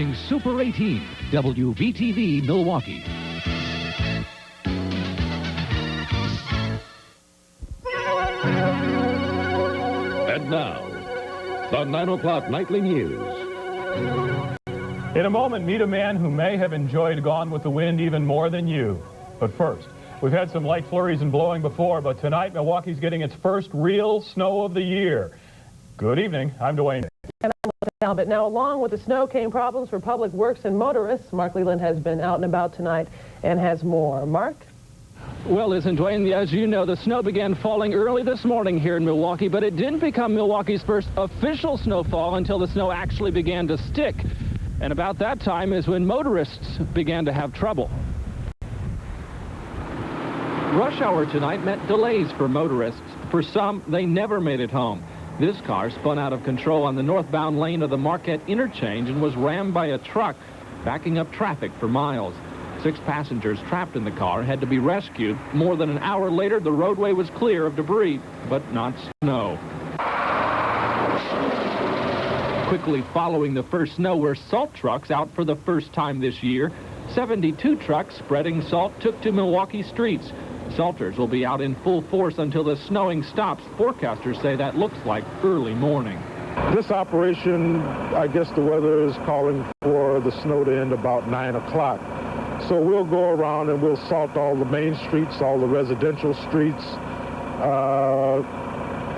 watching Super 18, WVTV Milwaukee. And now, the 9 o'clock nightly news. In a moment, meet a man who may have enjoyed Gone with the Wind even more than you. But first, we've had some light flurries and blowing before, but tonight Milwaukee's getting its first real snow of the year. Good evening. I'm Dwayne. But now, along with the snow came problems for public works and motorists. Mark Leland has been out and about tonight and has more. Mark? Well, listen, Dwayne, as you know, the snow began falling early this morning here in Milwaukee, but it didn't become Milwaukee's first official snowfall until the snow actually began to stick. And about that time is when motorists began to have trouble. Rush hour tonight meant delays for motorists. For some, they never made it home. This car spun out of control on the northbound lane of the Marquette interchange and was rammed by a truck, backing up traffic for miles. 6 passengers trapped in the car had to be rescued. More than an hour later, the roadway was clear of debris, but not snow. Quickly following the first snow were salt trucks out for the first time this year. 72 trucks spreading salt took to Milwaukee streets. Salters will be out in full force until the snowing stops. Forecasters say that looks like early morning. This operation, I guess the weather is calling for the snow to end about 9 o'clock. So we'll go around and we'll salt all the main streets, all the residential streets.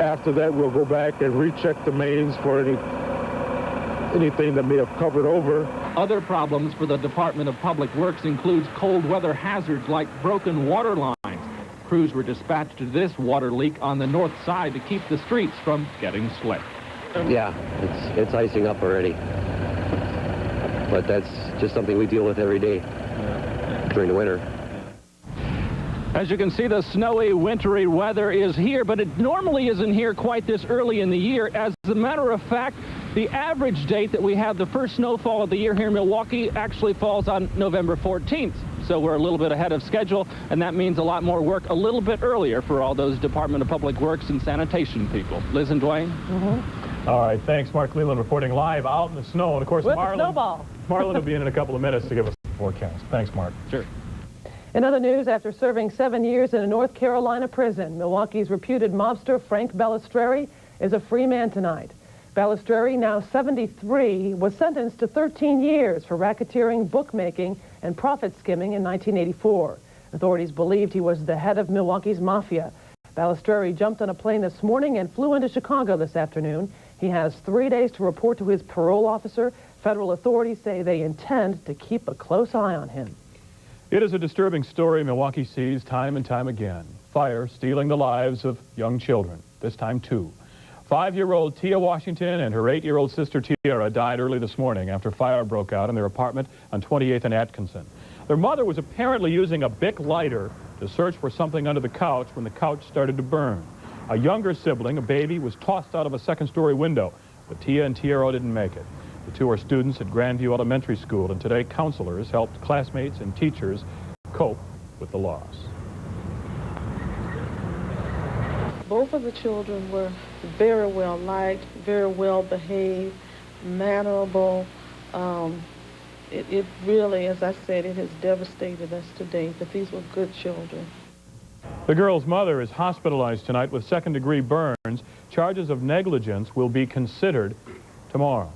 After that, we'll go back and recheck the mains for anything that may have covered over. Other problems for the Department of Public Works includes cold weather hazards like broken water lines. Crews were dispatched to this water leak on the north side to keep the streets from getting slick. Yeah, it's icing up already. But that's just something we deal with every day during the winter. As you can see, the snowy, wintry weather is here, but it normally isn't here quite this early in the year. As a matter of fact, the average date that we have the first snowfall of the year here in Milwaukee actually falls on November 14th. So we're a little bit ahead of schedule, and that means a lot more work a little bit earlier for all those Department of Public Works and sanitation people. Liz and Dwayne? Mm-hmm. All right, thanks, Mark Leland, reporting live out in the snow. And, of course, with Marlon will be in a couple of minutes to give us the forecast. Thanks, Mark. Sure. In other news, after serving 7 years in a North Carolina prison, Milwaukee's reputed mobster Frank Balistreri is a free man tonight. Balistreri, now 73, was sentenced to 13 years for racketeering, bookmaking, and profit skimming in 1984. Authorities believed he was the head of Milwaukee's mafia. Balistreri jumped on a plane this morning and flew into Chicago this afternoon. He has 3 days to report to his parole officer. Federal authorities say they intend to keep a close eye on him. It is a disturbing story Milwaukee sees time and time again. Fire stealing the lives of young children, this time 2. 5-year-old Tia Washington and her 8-year-old sister Tiara died early this morning after fire broke out in their apartment on 28th and Atkinson. Their mother was apparently using a Bic lighter to search for something under the couch when the couch started to burn. A younger sibling, a baby, was tossed out of a second-story window, but Tia and Tiara didn't make it. The 2 are students at Grandview Elementary School, and today counselors helped classmates and teachers cope with the loss. Both of the children were very well liked, very well behaved, mannerable. It really, as I said, it has devastated us today, but these were good children. The girl's mother is hospitalized tonight with second-degree burns. Charges of negligence will be considered tomorrow.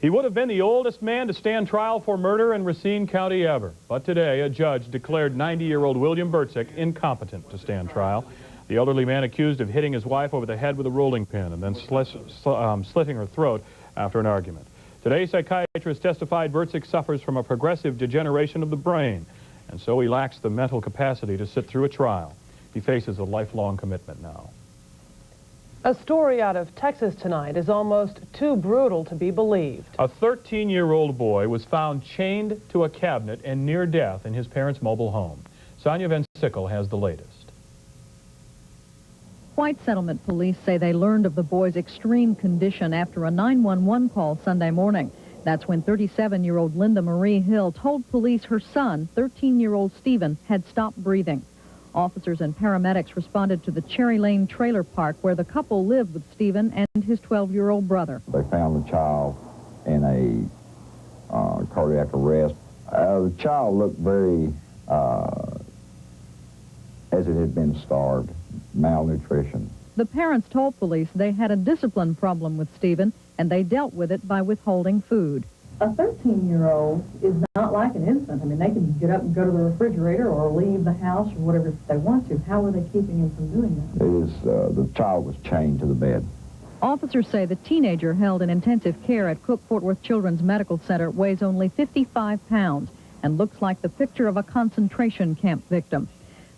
He would have been the oldest man to stand trial for murder in Racine County ever. But today, a judge declared 90-year-old William Bertzick incompetent to stand trial. The elderly man accused of hitting his wife over the head with a rolling pin and then slitting her throat after an argument. Today, psychiatrists testified Bertzick suffers from a progressive degeneration of the brain, and so he lacks the mental capacity to sit through a trial. He faces a lifelong commitment now. A story out of Texas tonight is almost too brutal to be believed. A 13-year-old boy was found chained to a cabinet and near death in his parents' mobile home. Sonia Van Sickle has the latest. White Settlement police say they learned of the boy's extreme condition after a 911 call Sunday morning. That's when 37-year-old Linda Marie Hill told police her son, 13-year-old Stephen, had stopped breathing. Officers and paramedics responded to the Cherry Lane trailer park where the couple lived with Stephen and his 12-year-old brother. They found the child in a cardiac arrest. The child looked very, as it had been starved, malnutrition. The parents told police they had a discipline problem with Stephen, and they dealt with it by withholding food. A 13-year-old is not like an infant. I mean, they can get up and go to the refrigerator or leave the house or whatever they want to. How were they keeping him from doing that? The child was chained to the bed. Officers say the teenager held in intensive care at Cook-Fort Worth Children's Medical Center weighs only 55 pounds and looks like the picture of a concentration camp victim.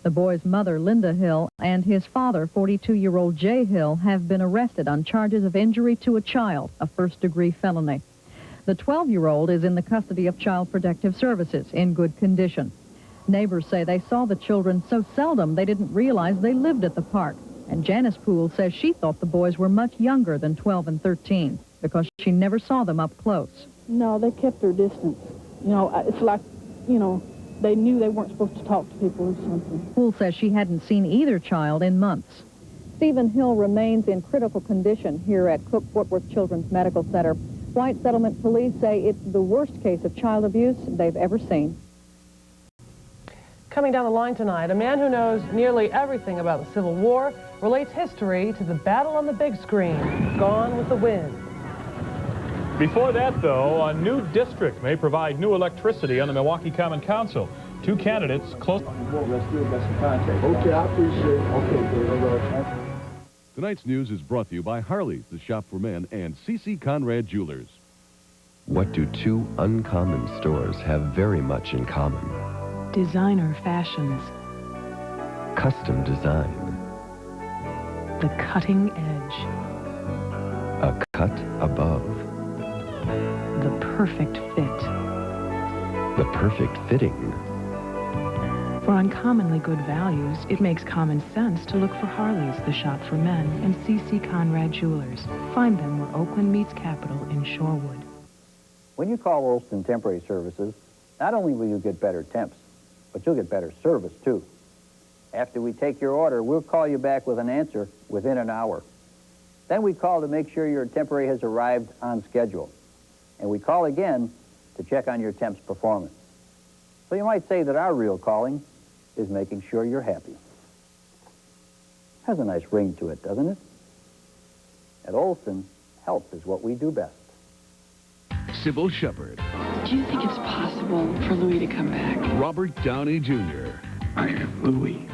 The boy's mother, Linda Hill, and his father, 42-year-old Jay Hill, have been arrested on charges of injury to a child, a first-degree felony. The 12-year-old is in the custody of Child Protective Services in good condition. Neighbors say they saw the children so seldom they didn't realize they lived at the park. And Janice Poole says she thought the boys were much younger than 12 and 13 because she never saw them up close. No, they kept their distance. You know, it's like, you know, they knew they weren't supposed to talk to people or something. Poole says she hadn't seen either child in months. Stephen Hill remains in critical condition here at Cook-Fort Worth Children's Medical Center. White Settlement Police say it's the worst case of child abuse they've ever seen. Coming down the line tonight, a man who knows nearly everything about the Civil War relates history to the battle on the big screen, Gone with the Wind. Before that, though, a new district may provide new electricity on the Milwaukee Common Council. Two candidates close. Okay, I appreciate it. Okay, Tonight's news is brought to you by Harley's, the shop for men, and C.C. Conrad Jewelers. What do two uncommon stores have very much in common? Designer fashions. Custom design. The cutting edge. A cut above. The perfect fit. The perfect fitting. For uncommonly good values, it makes common sense to look for Harley's, the shop for men, and C.C. Conrad Jewelers. Find them where Oakland meets Capitol in Shorewood. When you call Olson Temporary Services, not only will you get better temps, but you'll get better service, too. After we take your order, we'll call you back with an answer within an hour. Then we call to make sure your temporary has arrived on schedule. And we call again to check on your temp's performance. So you might say that our real calling is making sure you're happy. Has a nice ring to it, doesn't it? At Olson, help is what we do best. Sybil Shepherd. Do you think it's possible for Louis to come back? Robert Downey Jr. I am Louis.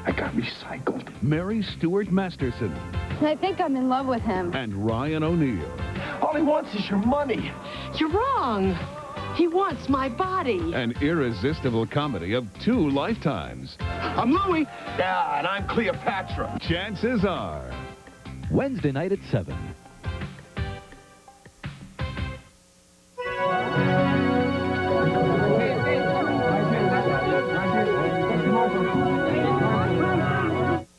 I got recycled. Mary Stuart Masterson. I think I'm in love with him. And Ryan O'Neal. All he wants is your money. You're wrong. He wants my body. An irresistible comedy of two lifetimes. I'm Louis. Yeah, and I'm Cleopatra. Chances are. Wednesday night at 7.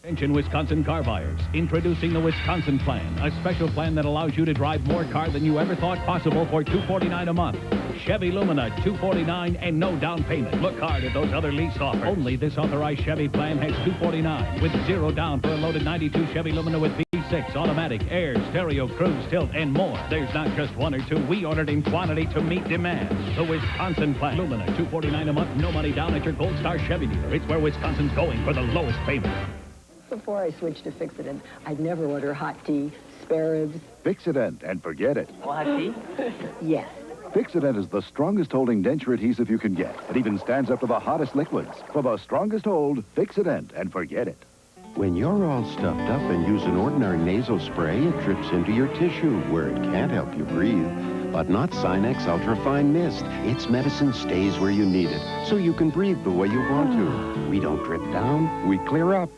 Attention Wisconsin car buyers, introducing the Wisconsin Plan, a special plan that allows you to drive more car than you ever thought possible for $249 a month. Chevy Lumina, $249 and no down payment. Look hard at those other lease offers. Only this authorized Chevy plan has $249 with zero down for a loaded 92 Chevy Lumina with V6, automatic, air, stereo, cruise, tilt, and more. There's not just one or two. We ordered in quantity to meet demand. The Wisconsin Plan. Lumina, $249 a month, no money down at your Gold Star Chevy dealer. It's where Wisconsin's going for the lowest payment. Before I switched to Fix-It-Int, I'd never order hot tea, spare ribs. Fix-It-Int and forget it. Hot tea? Yes. Fix-It-Int is the strongest holding denture adhesive you can get. It even stands up to the hottest liquids. For the strongest hold, Fix-It-Int and forget it. When you're all stuffed up and use an ordinary nasal spray, it drips into your tissue where it can't help you breathe. But not Sinex Ultrafine Mist. Its medicine stays where you need it, so you can breathe the way you want to. We don't drip down, we clear up.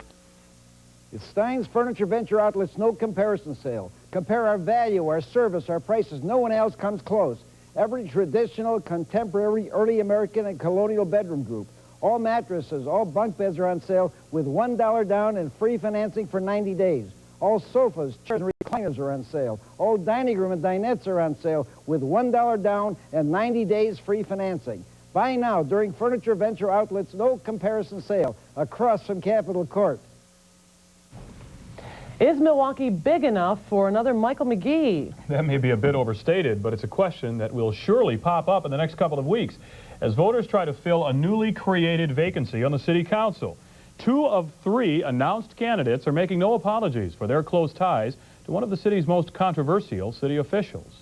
It's Stein's Furniture Venture Outlet's no comparison sale. Compare our value, our service, our prices. No one else comes close. Every traditional, contemporary, early American, and colonial bedroom group. All mattresses, all bunk beds are on sale with $1 down and free financing for 90 days. All sofas, chairs, and recliners are on sale. All dining room and dinettes are on sale with $1 down and 90 days free financing. Buy now during Furniture Venture Outlet's no comparison sale across from Capitol Court. Is Milwaukee big enough for another Michael McGee? That may be a bit overstated, but it's a question that will surely pop up in the next couple of weeks as voters try to fill a newly created vacancy on the city council. 2 of 3 announced candidates are making no apologies for their close ties to one of the city's most controversial city officials.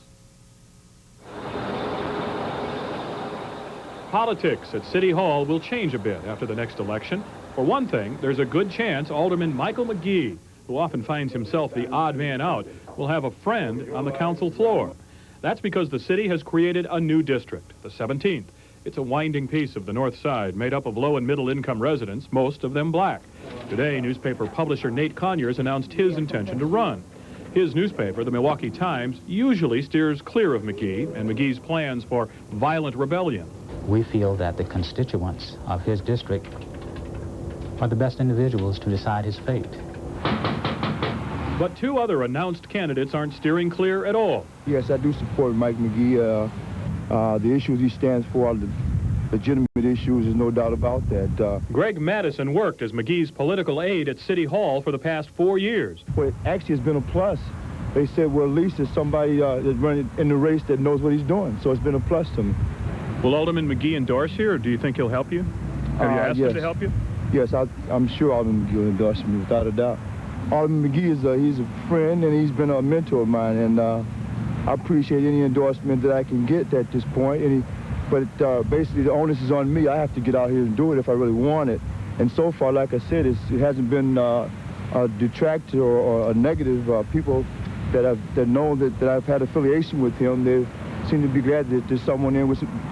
Politics at City Hall will change a bit after the next election. For one thing, there's a good chance Alderman Michael McGee, who often finds himself the odd man out, will have a friend on the council floor. That's because the city has created a new district, the 17th. It's a winding piece of the north side made up of low and middle income residents, most of them black. Today, newspaper publisher Nate Conyers announced his intention to run. His newspaper, the Milwaukee Times, usually steers clear of McGee and McGee's plans for violent rebellion. We feel that the constituents of his district are the best individuals to decide his fate. But 2 other announced candidates aren't steering clear at all. Yes, I do support Mike McGee. The issues he stands for are legitimate issues, there's no doubt about that. Greg Madison worked as McGee's political aide at City Hall for the past 4 years. Well, it actually has been a plus. They said, well, at least there's somebody that's running in the race that knows what he's doing, so it's been a plus to me. Will Alderman McGee endorse you, or do you think he'll help you? Have you asked him to help you? Yes, I'm sure Alderman McGee will endorse me without a doubt. Alderman McGee he's a friend, and he's been a mentor of mine, and I appreciate any endorsement that I can get at this point. But basically, the onus is on me. I have to get out here and do it if I really want it. And so far, like I said, it hasn't been a detractor or a negative. People that know that I've had affiliation with him, they seem to be glad that there's someone in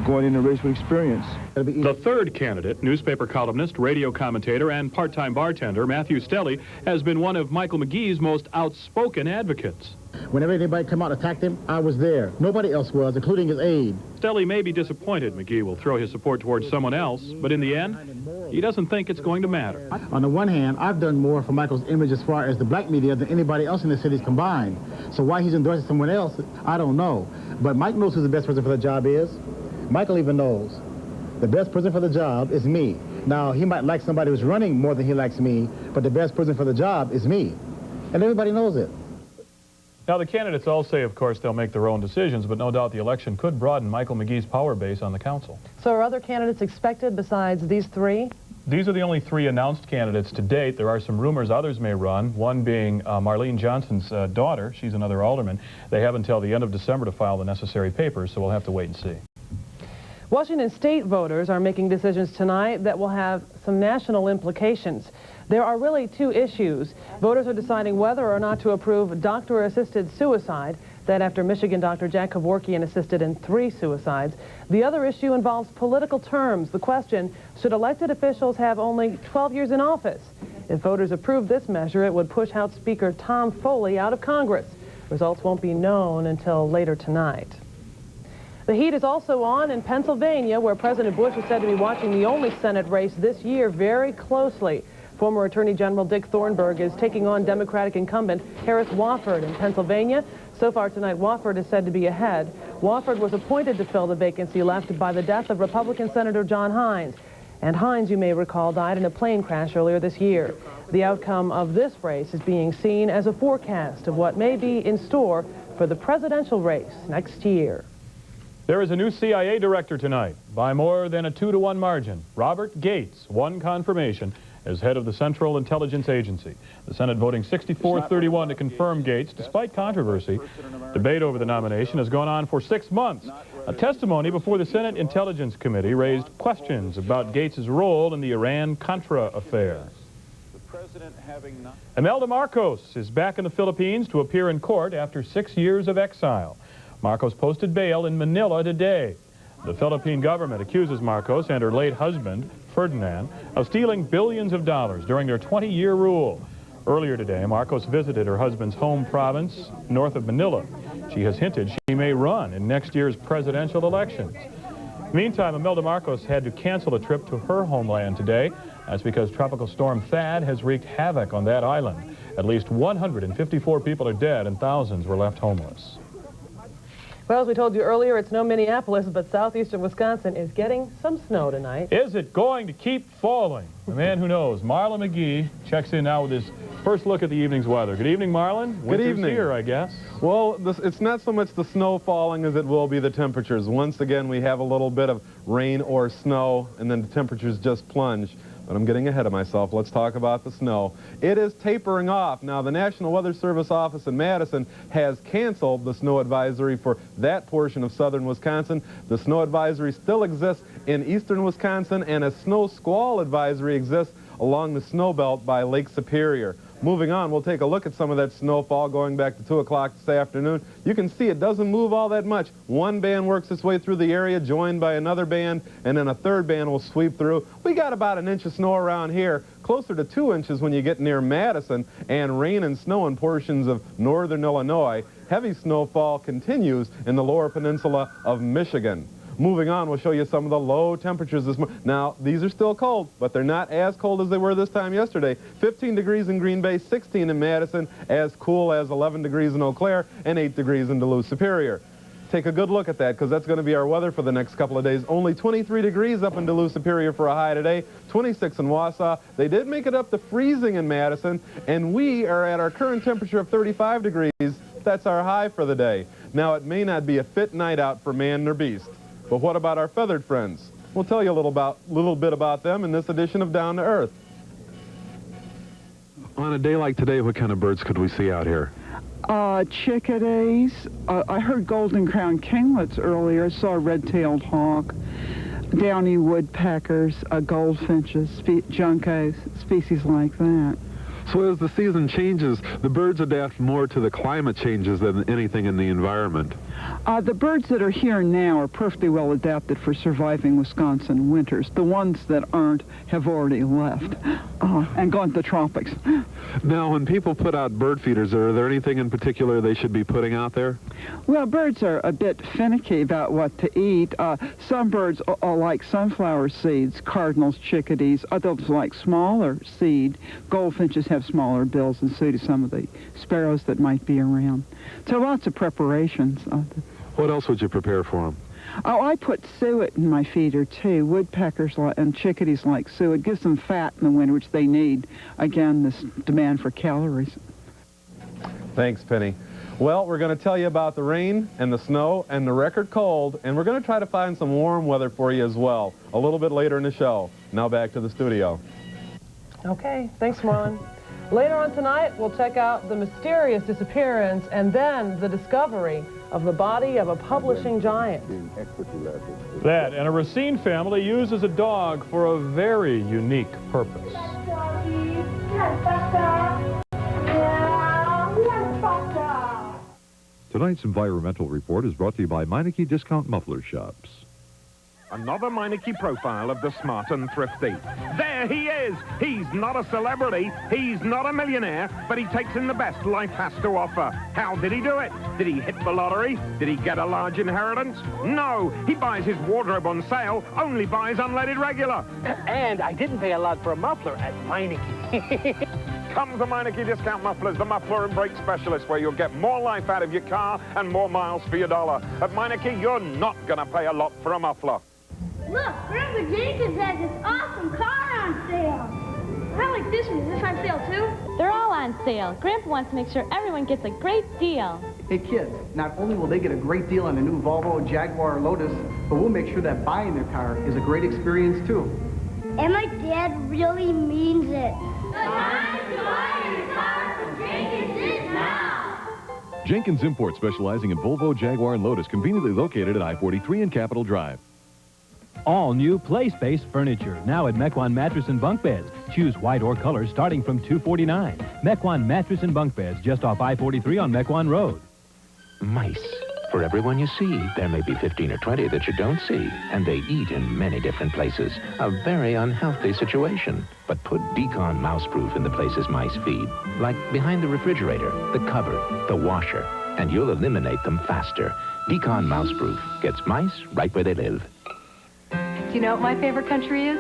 going in a race with experience. The third candidate, newspaper columnist, radio commentator, and part-time bartender, Matthew Stelly, has been one of Michael McGee's most outspoken advocates. Whenever anybody come out and attacked him, I was there. Nobody else was, including his aide. Stelly may be disappointed McGee will throw his support towards someone else, but in the end, he doesn't think it's going to matter. On the one hand, I've done more for Michael's image as far as the black media than anybody else in the city's combined. So why he's endorsing someone else, I don't know. But Mike knows who the best person for the job is. Michael even knows. The best person for the job is me. Now, he might like somebody who's running more than he likes me, but the best person for the job is me. And everybody knows it. Now, the candidates all say, of course, they'll make their own decisions, but no doubt the election could broaden Michael McGee's power base on the council. So are other candidates expected besides these 3? These are the only 3 announced candidates to date. There are some rumors others may run, one being Marlene Johnson's daughter. She's another alderman. They have until the end of December to file the necessary papers, so we'll have to wait and see. Washington state voters are making decisions tonight that will have some national implications. There are really 2 issues. Voters are deciding whether or not to approve doctor-assisted suicide. That after Michigan Dr. Jack Kevorkian assisted in 3 suicides. The other issue involves political terms. The question, should elected officials have only 12 years in office? If voters approve this measure, it would push House Speaker Tom Foley out of Congress. Results won't be known until later tonight. The heat is also on in Pennsylvania, where President Bush is said to be watching the only Senate race this year very closely. Former Attorney General Dick Thornburgh is taking on Democratic incumbent Harris Wofford in Pennsylvania. So far tonight, Wofford is said to be ahead. Wofford was appointed to fill the vacancy left by the death of Republican Senator John Hines. And Hines, you may recall, died in a plane crash earlier this year. The outcome of this race is being seen as a forecast of what may be in store for the presidential race next year. There is a new CIA director tonight by more than a 2-to-1 margin. Robert Gates won confirmation as head of the Central Intelligence Agency. The Senate voting 64-31 to confirm Gates, despite controversy. Debate over the nomination has gone on for 6 months. A testimony before the Senate Intelligence Committee raised questions about Gates' role in the Iran-Contra affair. Imelda Marcos is back in the Philippines to appear in court after 6 years of exile. Marcos posted bail in Manila today. The Philippine government accuses Marcos and her late husband, Ferdinand, of stealing billions of dollars during their 20-year rule. Earlier today, Marcos visited her husband's home province north of Manila. She has hinted she may run in next year's presidential elections. Meantime, Imelda Marcos had to cancel a trip to her homeland today. That's because Tropical Storm Thad has wreaked havoc on that island. At least 154 people are dead and thousands were left homeless. Well, as we told you earlier, it's no Minneapolis, but southeastern Wisconsin is getting some snow tonight. Is it going to keep falling? The man who knows, Marlon McGee, checks in now with his first look at the evening's weather. Good evening, Marlon. Good evening. Here, I guess. Well, it's not so much the snow falling as it will be the temperatures. Once again, we have a little bit of rain or snow, and then the temperatures just plunge. But I'm getting ahead of myself. Let's talk about the snow. It is tapering off. Now, the National Weather Service office in Madison has canceled the snow advisory for that portion of southern Wisconsin. The snow advisory still exists in eastern Wisconsin, and a snow squall advisory exists along the snow belt by Lake Superior. Moving on, we'll take a look at some of that snowfall going back to 2 o'clock this afternoon. You can see it doesn't move all that much. One band works its way through the area, joined by another band, and then a third band will sweep through. We got about an inch of snow around here, closer to 2 inches when you get near Madison, and rain and snow in portions of northern Illinois. Heavy snowfall continues in the lower peninsula of Michigan. Moving on, we'll show you some of the low temperatures this morning. Now, these are still cold, but they're not as cold as they were this time yesterday. 15 degrees in Green Bay, 16 in Madison, as cool as 11 degrees in Eau Claire, and 8 degrees in Duluth Superior. Take a good look at that, because that's going to be our weather for the next couple of days. Only 23 degrees up in Duluth Superior for a high today, 26 in Wausau. They did make it up to freezing in Madison, and we are at our current temperature of 35 degrees. That's our high for the day. Now, it may not be a fit night out for man nor beast. But what about our feathered friends? We'll tell you a little bit about them in this edition of Down to Earth. On a day like today, what kind of birds could we see out here? Chickadees. I heard golden crowned kinglets earlier. I saw a red-tailed hawk, downy woodpeckers, goldfinches, juncos, species like that. So as the season changes, the birds adapt more to the climate changes than anything in the environment. The birds that are here now are perfectly well adapted for surviving Wisconsin winters. The ones that aren't have already left and gone to the tropics. Now, when people put out bird feeders, are there anything in particular they should be putting out there? Well, birds are a bit finicky about what to eat. Some birds are like sunflower seeds, cardinals, chickadees. Others like smaller seed. Goldfinches have smaller bills, and so do some of the sparrows that might be around. So lots of preparations. What else would you prepare for them? Oh, I put suet in my feeder, too. Woodpeckers and chickadees like suet. Gives them fat in the winter, which they need. Again, this demand for calories. Thanks, Penny. Well, we're going to tell you about the rain and the snow and the record cold, and we're going to try to find some warm weather for you as well a little bit later in the show. Now back to the studio. Okay, thanks, Marlon. Later on tonight, we'll check out the mysterious disappearance and then the discovery of the body of a publishing giant. That and a Racine family uses a dog for a very unique purpose. Tonight's environmental report is brought to you by Meineke Discount Muffler Shops. Another Meineke profile of the smart and thrifty. There he is! He's not a celebrity, he's not a millionaire, but he takes in the best life has to offer. How did he do it? Did he hit the lottery? Did he get a large inheritance? No! He buys his wardrobe on sale, only buys unleaded regular. And I didn't pay a lot for a muffler at Meineke. Come to Meineke Discount Mufflers, the muffler and brake specialist, where you'll get more life out of your car and more miles for your dollar. At Meineke, you're not going to pay a lot for a muffler. Look, Grandpa Jenkins has this awesome car on sale. I like this one. Is this on sale, too? They're all on sale. Grandpa wants to make sure everyone gets a great deal. Hey, kids, not only will they get a great deal on the new Volvo, Jaguar, or Lotus, but we'll make sure that buying their car is a great experience, too. And my dad really means it. The time to buy your car from Jenkins is now. Jenkins Import, specializing in Volvo, Jaguar, and Lotus, conveniently located at I-43 and Capitol Drive. All new place-based furniture, now at Mequon Mattress and Bunk Beds. Choose white or color starting from $249. Mequon Mattress and Bunk Beds, just off I-43 on Mequon Road. Mice. For everyone you see, there may be 15 or 20 that you don't see, and they eat in many different places. A very unhealthy situation. But put Decon Mouseproof in the places mice feed, like behind the refrigerator, the cupboard, the washer, and you'll eliminate them faster. Decon Mouseproof gets mice right where they live. Do you know what my favorite country is?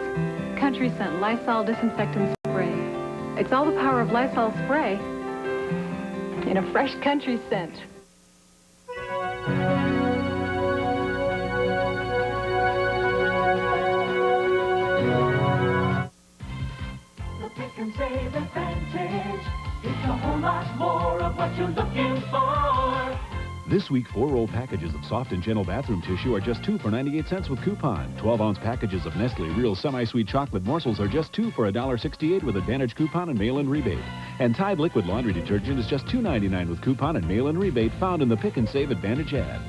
Country Scent Lysol Disinfectant Spray. It's all the power of Lysol spray in a fresh country scent. This week, 4-roll packages of soft and gentle bathroom tissue are just 2 for 98 cents with coupon. 12-ounce packages of Nestle Real Semi-Sweet Chocolate Morsels are just 2 for $1.68 with Advantage coupon and mail-in rebate. And Tide Liquid Laundry Detergent is just $2.99 with coupon and mail-in rebate found in the Pick and Save Advantage ad.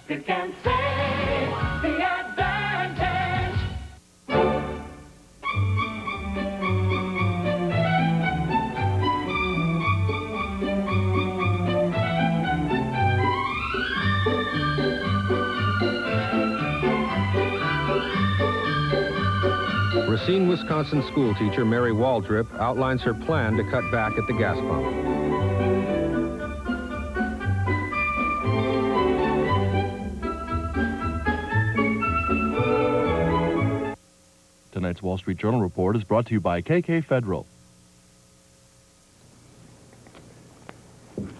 Pick and Save the Advantage. Racine, Wisconsin schoolteacher Mary Waldrip outlines her plan to cut back at the gas pump. Tonight's Wall Street Journal report is brought to you by KK Federal.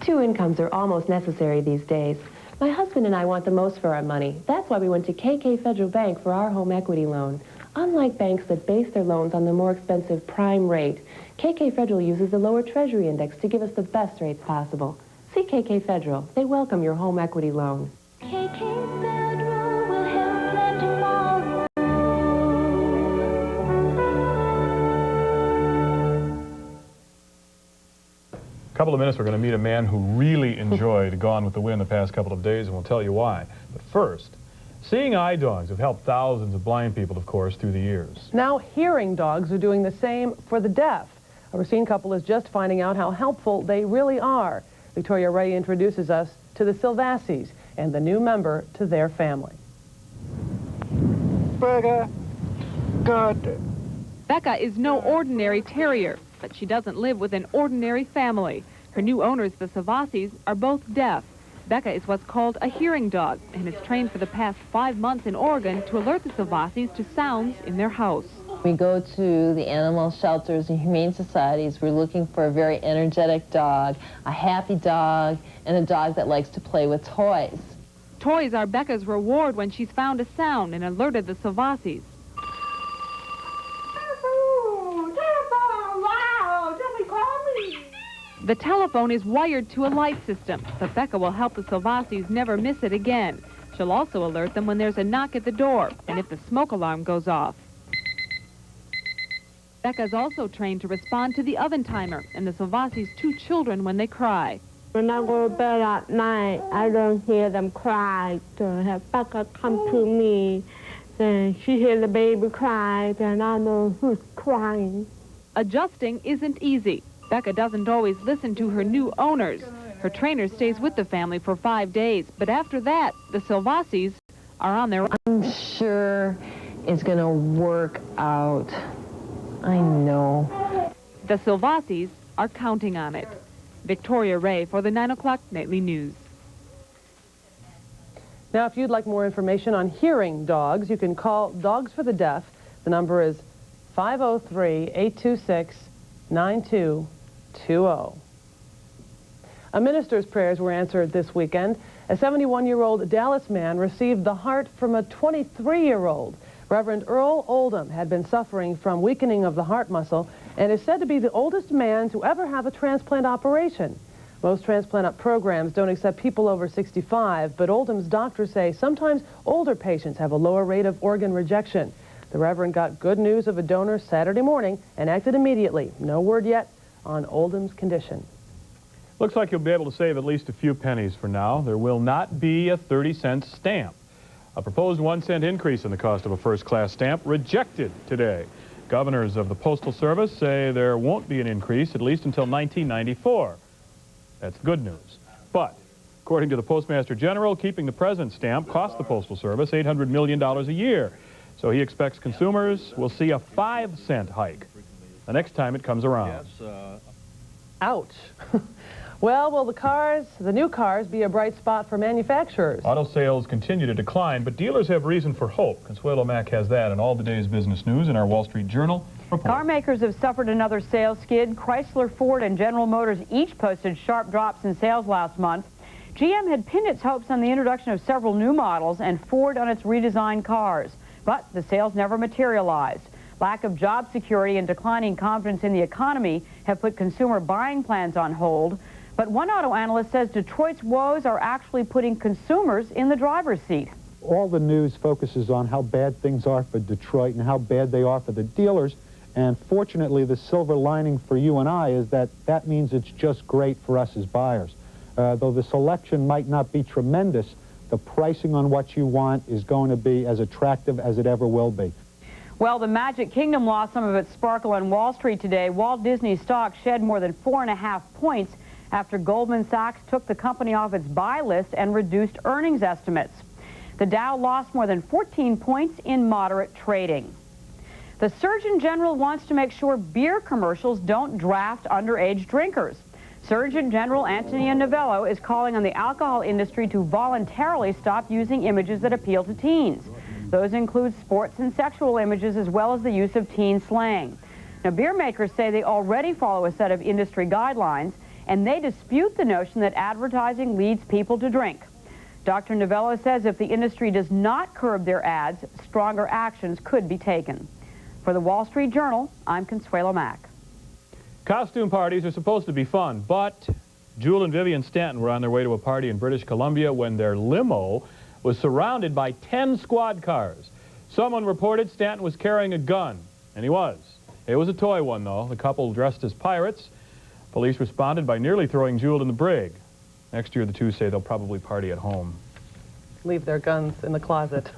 2 incomes are almost necessary these days. My husband and I want the most for our money. That's why we went to KK Federal Bank for our home equity loan. Unlike banks that base their loans on the more expensive prime rate, KK Federal uses the lower Treasury Index to give us the best rates possible. See KK Federal. They welcome your home equity loan. KK Federal will help plan tomorrow. A couple of minutes, we're going to meet a man who really enjoyed Gone with the Wind the past couple of days, and we'll tell you why. But first, seeing eye dogs have helped thousands of blind people, of course, through the years. Now hearing dogs are doing the same for the deaf. A Racine couple is just finding out how helpful they really are. Victoria Ray introduces us to the Silvasis and the new member to their family. Becca, God. Becca is no ordinary terrier, but she doesn't live with an ordinary family. Her new owners, the Silvasis, are both deaf. Becca is what's called a hearing dog and is trained for the past 5 months in Oregon to alert the Silvasis to sounds in their house. We go to the animal shelters and humane societies. We're looking for a very energetic dog, a happy dog, and a dog that likes to play with toys. Toys are Becca's reward when she's found a sound and alerted the Silvasis. The telephone is wired to a light system, but Becca will help the Silvasis never miss it again. She'll also alert them when there's a knock at the door and if the smoke alarm goes off. Becca's also trained to respond to the oven timer and the Silvasis' 2 children when they cry. When I go to bed at night, I don't hear them cry. So have Becca come to me. Then she hears the baby cry, then I know who's crying. Adjusting isn't easy. Becca doesn't always listen to her new owners. Her trainer stays with the family for 5 days, but after that, the Silvasis are on their own. I'm sure it's going to work out. I know. The Silvasis are counting on it. Victoria Ray for the 9 o'clock Nightly News. Now, if you'd like more information on hearing dogs, you can call Dogs for the Deaf. The number is 503-826-9220. A minister's prayers were answered this weekend. A 71-year-old Dallas man received the heart from a 23-year-old. Reverend Earl Oldham had been suffering from weakening of the heart muscle and is said to be the oldest man to ever have a transplant operation. Most transplant programs don't accept people over 65, but Oldham's doctors say sometimes older patients have a lower rate of organ rejection. The Reverend got good news of a donor Saturday morning and acted immediately. No word yet on Oldham's condition. Looks like you'll be able to save at least a few pennies for now. There will not be a 30-cent stamp. A proposed 1-cent increase in the cost of a first-class stamp rejected today. Governors of the Postal Service say there won't be an increase at least until 1994. That's good news. But according to the Postmaster General, keeping the present stamp costs the Postal Service $800 million a year. So he expects consumers will see a 5-cent hike the next time it comes around. Ouch. Well, will the new cars be a bright spot for manufacturers? Auto sales continue to decline, but dealers have reason for hope. Consuelo Mack has that and all the day's business news in our Wall Street Journal report. Car makers have suffered another sales skid. Chrysler, Ford, and General Motors each posted sharp drops in sales last month. GM had pinned its hopes on the introduction of several new models and Ford on its redesigned cars, but the sales never materialized. Lack of job security and declining confidence in the economy have put consumer buying plans on hold. But one auto analyst says Detroit's woes are actually putting consumers in the driver's seat. All the news focuses on how bad things are for Detroit and how bad they are for the dealers. And fortunately, the silver lining for you and I is that that means it's just great for us as buyers. Though the selection might not be tremendous, the pricing on what you want is going to be as attractive as it ever will be. Well, the Magic Kingdom lost some of its sparkle on Wall Street today. Walt Disney stock shed more than 4.5 points after Goldman Sachs took the company off its buy list and reduced earnings estimates. The Dow lost more than 14 points in moderate trading. The Surgeon General wants to make sure beer commercials don't draft underage drinkers. Surgeon General Antonio Novello is calling on the alcohol industry to voluntarily stop using images that appeal to teens. Those include sports and sexual images as well as the use of teen slang. Now, beer makers say they already follow a set of industry guidelines, and they dispute the notion that advertising leads people to drink. Dr. Novello says if the industry does not curb their ads, stronger actions could be taken. For the Wall Street Journal, I'm Consuelo Mack. Costume parties are supposed to be fun, but Jewel and Vivian Stanton were on their way to a party in British Columbia when their limo was surrounded by 10 squad cars. Someone reported Stanton was carrying a gun, and he was. It was a toy one, though. The couple dressed as pirates. Police responded by nearly throwing Jewel in the brig. Next year, the two say they'll probably party at home. Leave their guns in the closet.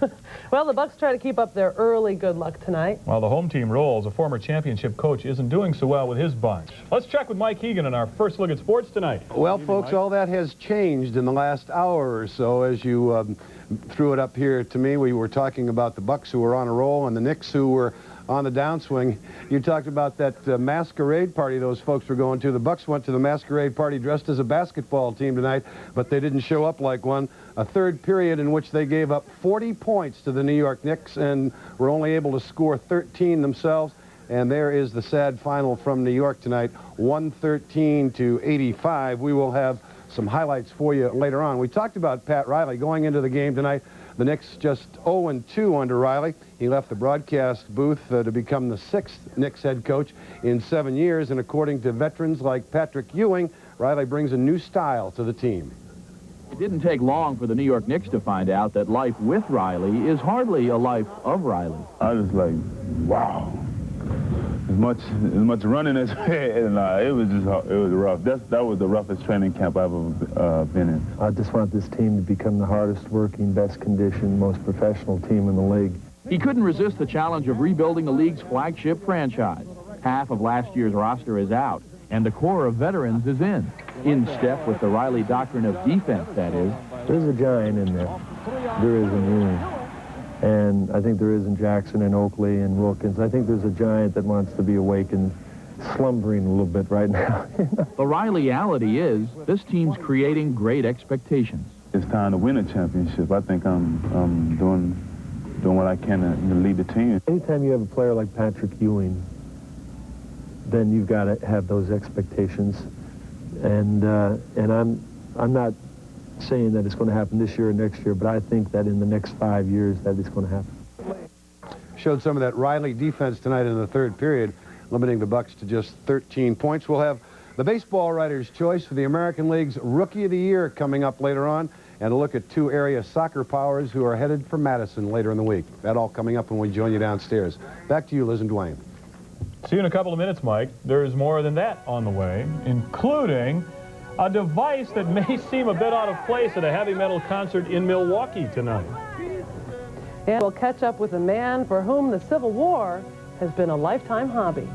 Well, the Bucks try to keep up their early good luck tonight. While the home team rolls, a former championship coach isn't doing so well with his bunch. Let's check with Mike Hegan in our first look at sports tonight. Well, folks, all that has changed in the last hour or so. As you threw it up here to me, we were talking about the Bucks who were on a roll and the Knicks who were on the downswing. You talked about that masquerade party those folks were going to. The Bucks went to the masquerade party dressed as a basketball team tonight, but they didn't show up like one. A third period in which they gave up 40 points to the New York Knicks and were only able to score 13 themselves. And there is the sad final from New York tonight, 113-85. We will have some highlights for you later on. We talked about Pat Riley going into the game tonight. The Knicks just 0-2 under Riley. He left the broadcast booth to become the 6th Knicks head coach in 7 years. And according to veterans like Patrick Ewing, Riley brings a new style to the team. It didn't take long for the New York Knicks to find out that life with Riley is hardly a life of Riley. I was like, wow. As much running as and it was rough. That was the roughest training camp I've ever been in. I just want this team to become the hardest working, best conditioned, most professional team in the league. He couldn't resist the challenge of rebuilding the league's flagship franchise. Half of last year's roster is out, and the core of veterans is in step with the Riley doctrine of defense, that is. There's a giant in there. There is in Ewing. And I think there is in Jackson and Oakley and Wilkins. I think there's a giant that wants to be awakened, slumbering a little bit right now. The Riley-ality is this team's creating great expectations. It's time to win a championship. I think I'm doing what I can to lead the team. Anytime you have a player like Patrick Ewing, then you've got to have those expectations. And I'm not saying that it's going to happen this year or next year, but I think that in the next 5 years that it's going to happen. Showed some of that Riley defense tonight in the third period, limiting the Bucks to just 13 points. We'll have the baseball writer's choice for the American League's Rookie of the Year coming up later on, and a look at two area soccer powers who are headed for Madison later in the week. That all coming up when we join you downstairs. Back to you, Liz and Dwayne. See you in a couple of minutes, Mike. There's more than that on the way, including a device that may seem a bit out of place at a heavy metal concert in Milwaukee tonight. And we'll catch up with a man for whom the Civil War has been a lifetime hobby.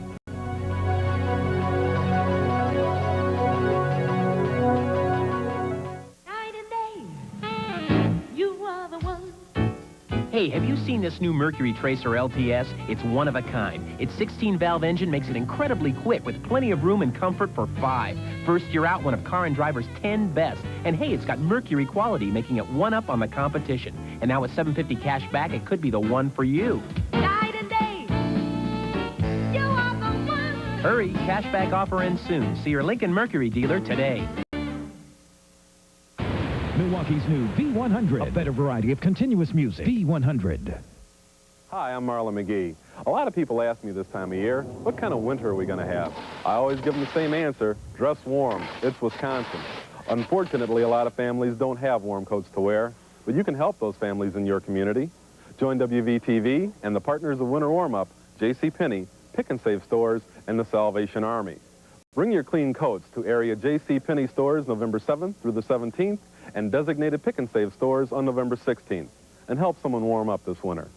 Hey, have you seen this new Mercury Tracer LTS? It's one of a kind. Its 16-valve engine makes it incredibly quick with plenty of room and comfort for 5. First year out, one of Car and Driver's 10 best. And hey, it's got Mercury quality, making it one up on the competition. And now with $750 cash back, it could be the one for you. Night and day, you are the one. Hurry, cashback offer ends soon. See your Lincoln Mercury dealer today. Milwaukee's new V100, a better variety of continuous music. V100. Hi, I'm Marlon McGee. A lot of people ask me this time of year, what kind of winter are we going to have? I always give them the same answer, dress warm. It's Wisconsin. Unfortunately, a lot of families don't have warm coats to wear, but you can help those families in your community. Join WVTV and the partners of Winter Warm-Up, JCPenney, Pick and Save stores, and the Salvation Army. Bring your clean coats to area JCPenney stores November 7th through the 17th and designated Pick and Save stores on November 16th. And help someone warm up this winter.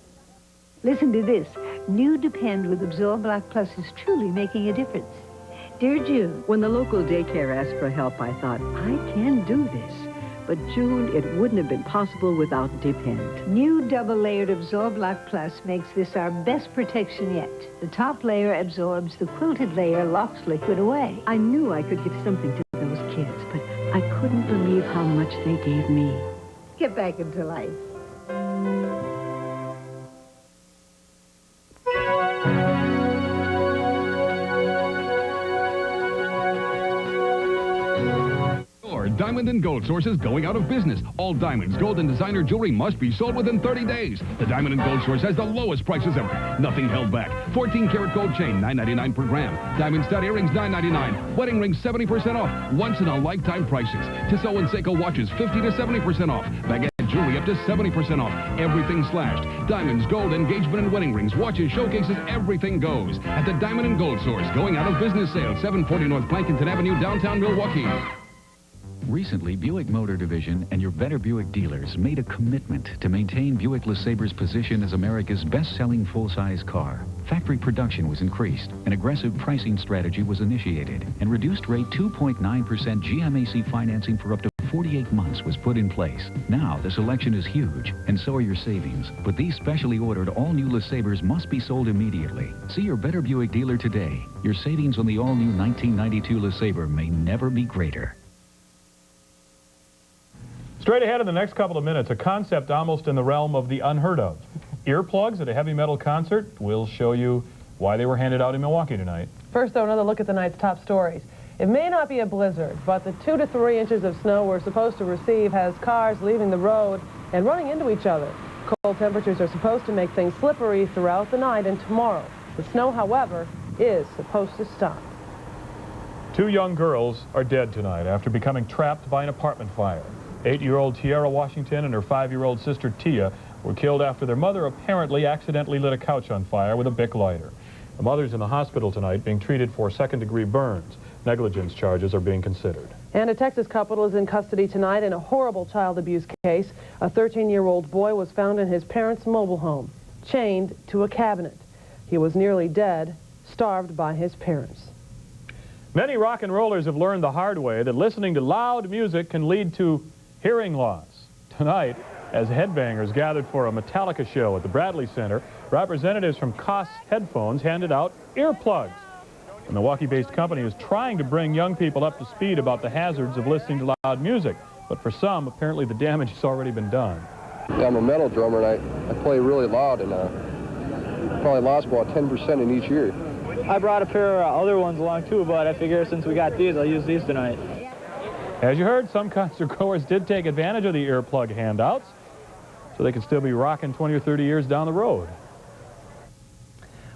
Listen to this. New Depend with Absorb Black Plus is truly making a difference. Dear June, when the local daycare asked for help, I thought, I can do this. But June, it wouldn't have been possible without Depend. New double-layered Absorb Black Plus makes this our best protection yet. The top layer absorbs, the quilted layer locks liquid away. I knew I could give something to those kids, but I couldn't believe how much they gave me. Get back into life. Diamond & Gold Source is going out of business. All diamonds, gold, and designer jewelry must be sold within 30 days. The Diamond & Gold Source has the lowest prices ever. Nothing held back. 14-karat gold chain, $9.99 per gram. Diamond stud earrings, $9.99. Wedding rings, 70% off. Once-in-a-lifetime prices. Tissot and Seiko watches, 50 to 70% off. Baguette jewelry up to 70% off. Everything slashed. Diamonds, gold, engagement, and wedding rings, watches, showcases, everything goes. At the Diamond & Gold Source, going out of business sale, 740 North Plankinton Avenue, downtown Milwaukee. Recently, Buick Motor Division and your Better Buick dealers made a commitment to maintain Buick LeSabre's position as America's best-selling full-size car. Factory production was increased, an aggressive pricing strategy was initiated, and reduced rate 2.9% GMAC financing for up to 48 months was put in place. Now, the selection is huge, and so are your savings. But these specially ordered all-new LeSabres must be sold immediately. See your Better Buick dealer today. Your savings on the all-new 1992 LeSabre may never be greater. Straight ahead in the next couple of minutes, a concept almost in the realm of the unheard of. Earplugs at a heavy metal concert. We'll show you why they were handed out in Milwaukee tonight. First, though, another look at the night's top stories. It may not be a blizzard, but the 2 to 3 inches of snow we're supposed to receive has cars leaving the road and running into each other. Cold temperatures are supposed to make things slippery throughout the night and tomorrow. The snow, however, is supposed to stop. 2 young girls are dead tonight after becoming trapped by an apartment fire. 8-year-old Tiara Washington and her 5-year-old sister Tia were killed after their mother apparently accidentally lit a couch on fire with a Bic lighter. The mother's in the hospital tonight being treated for second-degree burns. Negligence charges are being considered. And a Texas couple is in custody tonight in a horrible child abuse case. A 13-year-old boy was found in his parents' mobile home, chained to a cabinet. He was nearly dead, starved by his parents. Many rock and rollers have learned the hard way that listening to loud music can lead to hearing loss. Tonight, as headbangers gathered for a Metallica show at the Bradley Center, representatives from Koss Headphones handed out earplugs. The Milwaukee-based company is trying to bring young people up to speed about the hazards of listening to loud music, but for some, apparently the damage has already been done. Yeah, I'm a metal drummer, and I play really loud, and probably lost about 10% in each ear. I brought a pair of other ones along too, but I figure since we got these, I'll use these tonight. As you heard, some concert goers did take advantage of the earplug handouts so they could still be rocking 20 or 30 years down the road.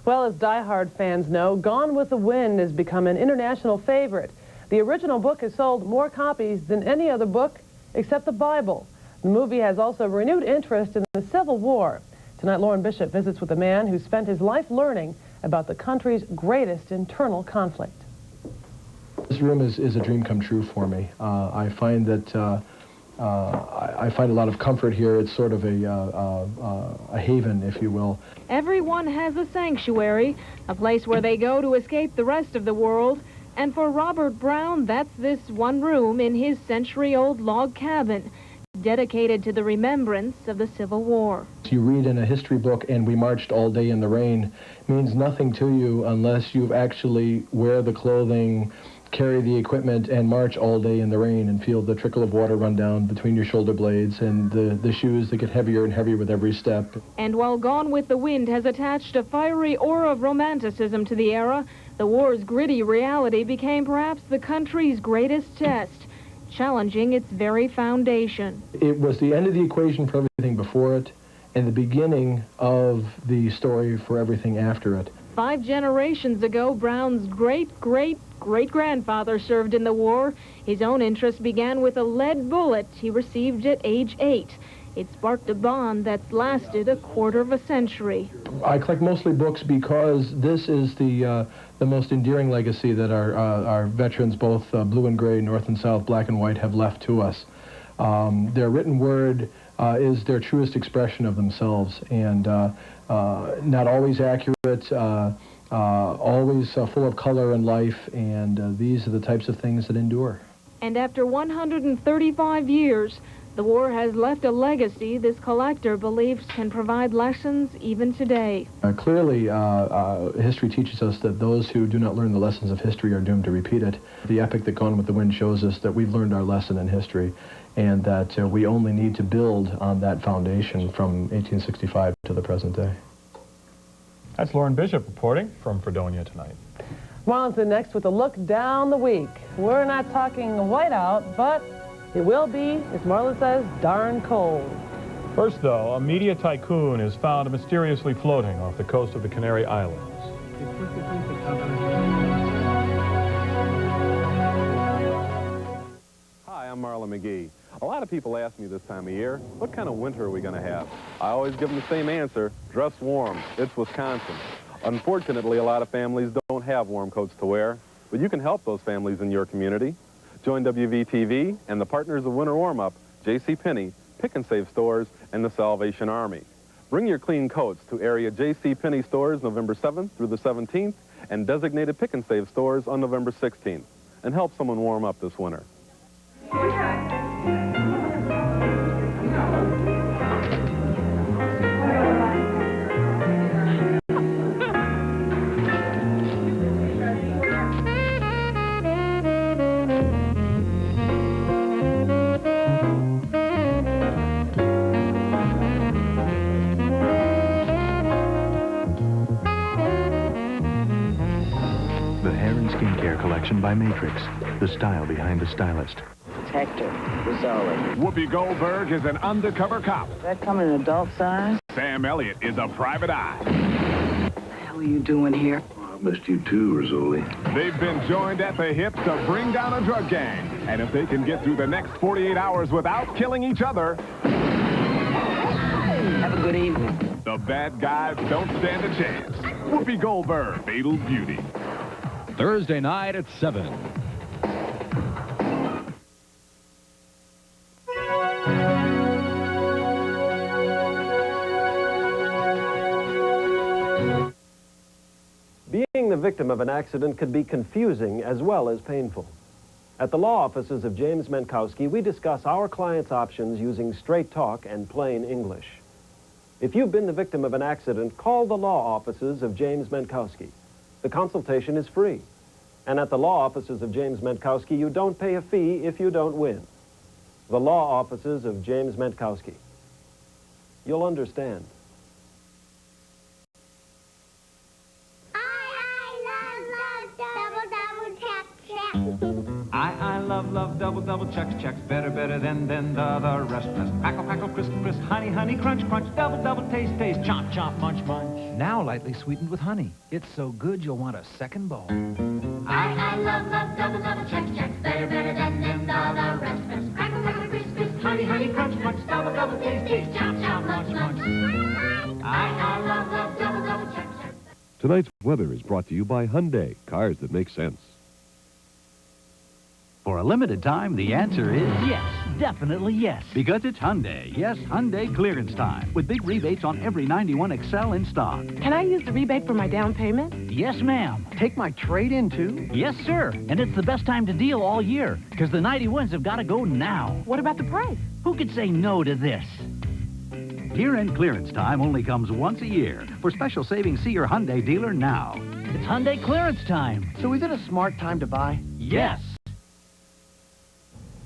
Well, as diehard fans know, Gone with the Wind has become an international favorite. The original book has sold more copies than any other book except the Bible. The movie has also renewed interest in the Civil War. Tonight, Lauren Bishop visits with a man who spent his life learning about the country's greatest internal conflict. This room is a dream come true for me. I find that I find a lot of comfort here. It's sort of a haven, if you will. Everyone has a sanctuary, a place where they go to escape the rest of the world. And for Robert Brown, that's this one room in his century-old log cabin, dedicated to the remembrance of the Civil War. You read in a history book, and we marched all day in the rain, means nothing to you unless you actually wear the clothing, carry the equipment, and march all day in the rain and feel the trickle of water run down between your shoulder blades and the shoes that get heavier and heavier with every step. And while Gone with the Wind has attached a fiery aura of romanticism to the era, the war's gritty reality became perhaps the country's greatest test, challenging its very foundation. It was the end of the equation for everything before it, and the beginning of the story for everything after it. 5 generations ago, Brown's great-great-great-grandfather served in the war. His own interest began with a lead bullet he received at age 8. It sparked a bond that's lasted a quarter of a century. I collect mostly books because this is the most endearing legacy that our veterans, both blue and gray, north and south, black and white, have left to us. Their written word is their truest expression of themselves, and not always accurate, always full of color and life, and these are the types of things that endure. And after 135 years, the war has left a legacy this collector believes can provide lessons even today. Clearly, history teaches us that those who do not learn the lessons of history are doomed to repeat it. The epic that Gone with the Wind shows us that we've learned our lesson in history, and that we only need to build on that foundation from 1865 to the present day. That's Lauren Bishop reporting from Fredonia tonight. Marlinson next with a look down the week. We're not talking whiteout, but it will be, as Marlon says, darn cold. First, though, a media tycoon is found mysteriously floating off the coast of the Canary Islands. Hi, I'm Marlon McGee. A lot of people ask me this time of year, what kind of winter are we going to have? I always give them the same answer, dress warm. It's Wisconsin. Unfortunately, a lot of families don't have warm coats to wear, but you can help those families in your community. Join WVTV and the partners of Winter Warm-Up, JCPenney, Pick and Save stores, and the Salvation Army. Bring your clean coats to area JCPenney stores November 7th through the 17th and designated Pick and Save stores on November 16th. And help someone warm up this winter. Collection by Matrix, the style behind the stylist. Hector Rizzoli. Whoopi Goldberg is an undercover cop. Does that come in adult size? Sam Elliott is a private eye. What the hell are you doing here? I missed you too, Rizzoli. They've been joined at the hip to bring down a drug gang. And if they can get through the next 48 hours without killing each other... Have a good evening. The bad guys don't stand a chance. Whoopi Goldberg, Fatal Beauty. Thursday night at 7. Being the victim of an accident could be confusing as well as painful. At the law offices of James Menkowski, we discuss our clients' options using straight talk and plain English. If you've been the victim of an accident, call the law offices of James Menkowski. The consultation is free. And at the law offices of James Menkowski, you don't pay a fee if you don't win. The law offices of James Menkowski. You'll understand. I love double checks better than the rest. Crackle crisp honey crunch double taste chomp munch. Now lightly sweetened with honey. It's so good you'll want a second bowl. I love double checks better than the rest. Crackle crisp honey crunch double taste chomp munch. I love double checks. Tonight's weather is brought to you by Hyundai, cars that make sense. For a limited time, the answer is yes. Definitely yes. Because it's Hyundai. Yes, Hyundai clearance time. With big rebates on every 91 XL in stock. Can I use the rebate for my down payment? Yes, ma'am. Take my trade-in, too? Yes, sir. And it's the best time to deal all year. Because the 91s have got to go now. What about the price? Who could say no to this? Year-end clearance time only comes once a year. For special savings, see your Hyundai dealer now. It's Hyundai clearance time. So is it a smart time to buy? Yes.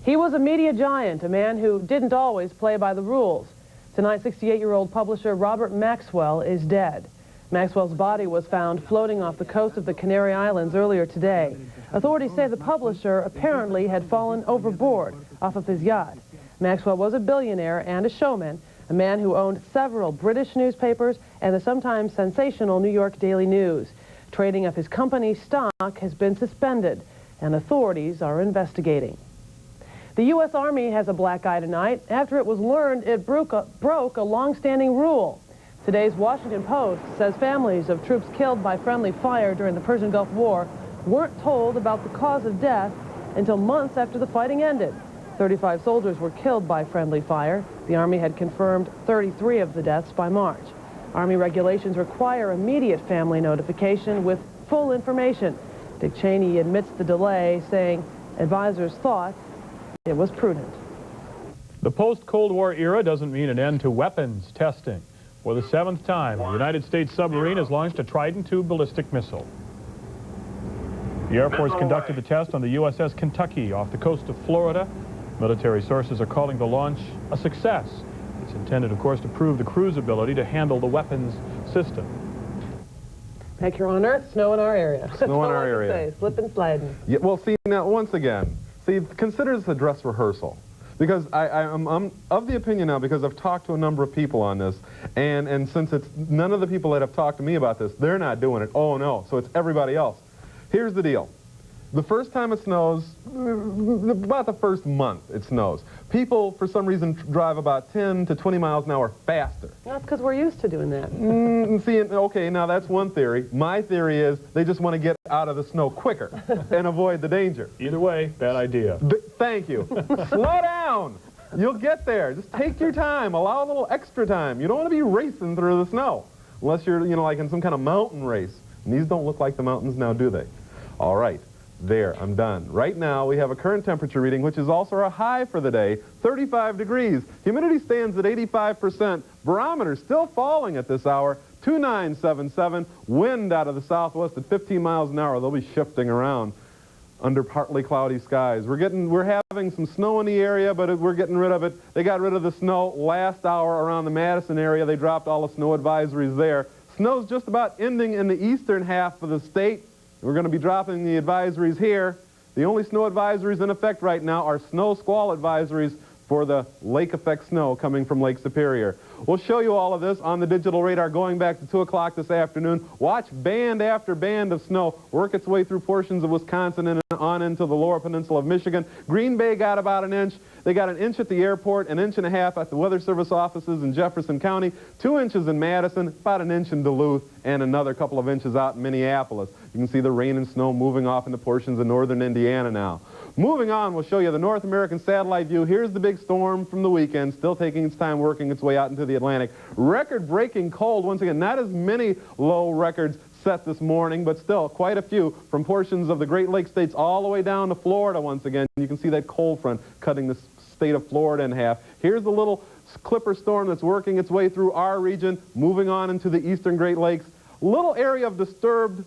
He was a media giant, a man who didn't always play by the rules. Tonight, 68-year-old publisher Robert Maxwell is dead. Maxwell's body was found floating off the coast of the Canary Islands earlier today. Authorities say the publisher apparently had fallen overboard off of his yacht. Maxwell was a billionaire and a showman, a man who owned several British newspapers and the sometimes sensational New York Daily News. Trading of his company's stock has been suspended, and authorities are investigating. The U.S. Army has a black eye tonight after it was learned it broke a long-standing rule. Today's Washington Post says families of troops killed by friendly fire during the Persian Gulf War weren't told about the cause of death until months after the fighting ended. 35 soldiers were killed by friendly fire. The Army had confirmed 33 of the deaths by March. Army regulations require immediate family notification with full information. Dick Cheney admits the delay, saying advisors thought it was prudent. The post-Cold War era doesn't mean an end to weapons testing. For the 7th time, the United States submarine has launched a Trident II ballistic missile. The Air Force conducted the test on the USS Kentucky off the coast of Florida. Military sources are calling the launch a success. It's intended, of course, to prove the crew's ability to handle the weapons system. Back here on Earth, snow in our area. Snow in our area. Say, slipping, sliding. Yeah, well, see, now, once again, consider this a dress rehearsal. Because I'm of the opinion now, because I've talked to a number of people on this, and since it's none of the people that have talked to me about this, they're not doing it. Oh, no. So it's everybody else. Here's the deal. The first time it snows, about the first month it snows, people, for some reason, drive about 10 to 20 miles an hour faster. That's because we're used to doing that. See, okay, now that's one theory. My theory is they just want to get out of the snow quicker and avoid the danger. Either way, bad idea. Thank you. Slow down. You'll get there. Just take your time. Allow a little extra time. You don't want to be racing through the snow unless you're, like in some kind of mountain race. And these don't look like the mountains now, do they? All right. There, I'm done. Right now, we have a current temperature reading, which is also our high for the day, 35 degrees. Humidity stands at 85%. Barometer still falling at this hour, 2977. Wind out of the southwest at 15 miles an hour. They'll be shifting around under partly cloudy skies. We're having some snow in the area, but we're getting rid of it. They got rid of the snow last hour around the Madison area. They dropped all the snow advisories there. Snow's just about ending in the eastern half of the state. We're going to be dropping the advisories here. The only snow advisories in effect right now are snow squall advisories for the lake effect snow coming from Lake Superior. We'll show you all of this on the digital radar going back to 2 o'clock this afternoon. Watch band after band of snow work its way through portions of Wisconsin and on into the lower peninsula of Michigan. Green Bay got about an inch. They got an inch at the airport, an inch and a half at the Weather Service offices in Jefferson County, 2 inches in Madison, about an inch in Duluth, and another couple of inches out in Minneapolis. You can see the rain and snow moving off into portions of northern Indiana now. Moving on, we'll show you the North American satellite view. Here's the big storm from the weekend, still taking its time working its way out into the Atlantic. Record-breaking cold, once again, not as many low records set this morning, but still quite a few from portions of the Great Lakes states all the way down to Florida once again. You can see that cold front cutting the state of Florida in half. Here's a little clipper storm that's working its way through our region, moving on into the eastern Great Lakes. Little area of disturbed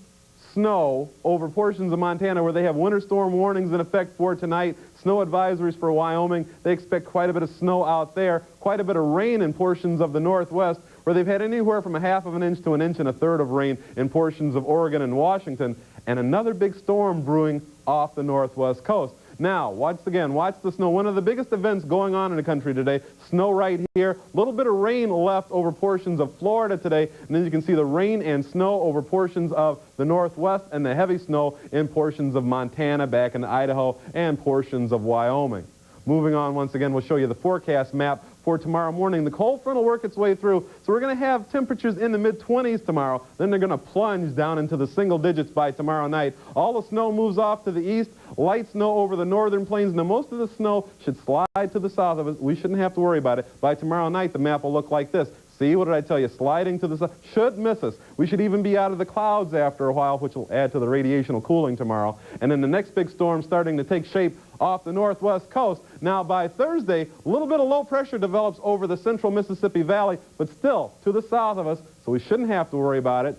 snow over portions of Montana where they have winter storm warnings in effect for tonight. Snow advisories for Wyoming. They expect quite a bit of snow out there. Quite a bit of rain in portions of the northwest where they've had anywhere from 1/2 inch to 1 1/3 inches of rain in portions of Oregon and Washington. And another big storm brewing off the northwest coast. Now, once again, watch the snow. One of the biggest events going on in the country today. Snow right here. A little bit of rain left over portions of Florida today. And then you can see the rain and snow over portions of the northwest and the heavy snow in portions of Montana, back in Idaho, and portions of Wyoming. Moving on, once again, we'll show you the forecast map for tomorrow morning. The cold front will work its way through, so we're going to have temperatures in the mid-20s tomorrow. Then they're going to plunge down into the single digits by tomorrow night. All the snow moves off to the east, light snow over the northern plains. Now, most of the snow should slide to the south of us. We shouldn't have to worry about it. By tomorrow night, the map will look like this. See, what did I tell you? Sliding to the south. Should miss us. We should even be out of the clouds after a while, which will add to the radiational cooling tomorrow. And then the next big storm starting to take shape off the northwest coast. Now, by Thursday, a little bit of low pressure develops over the central Mississippi Valley, but still to the south of us, so we shouldn't have to worry about it.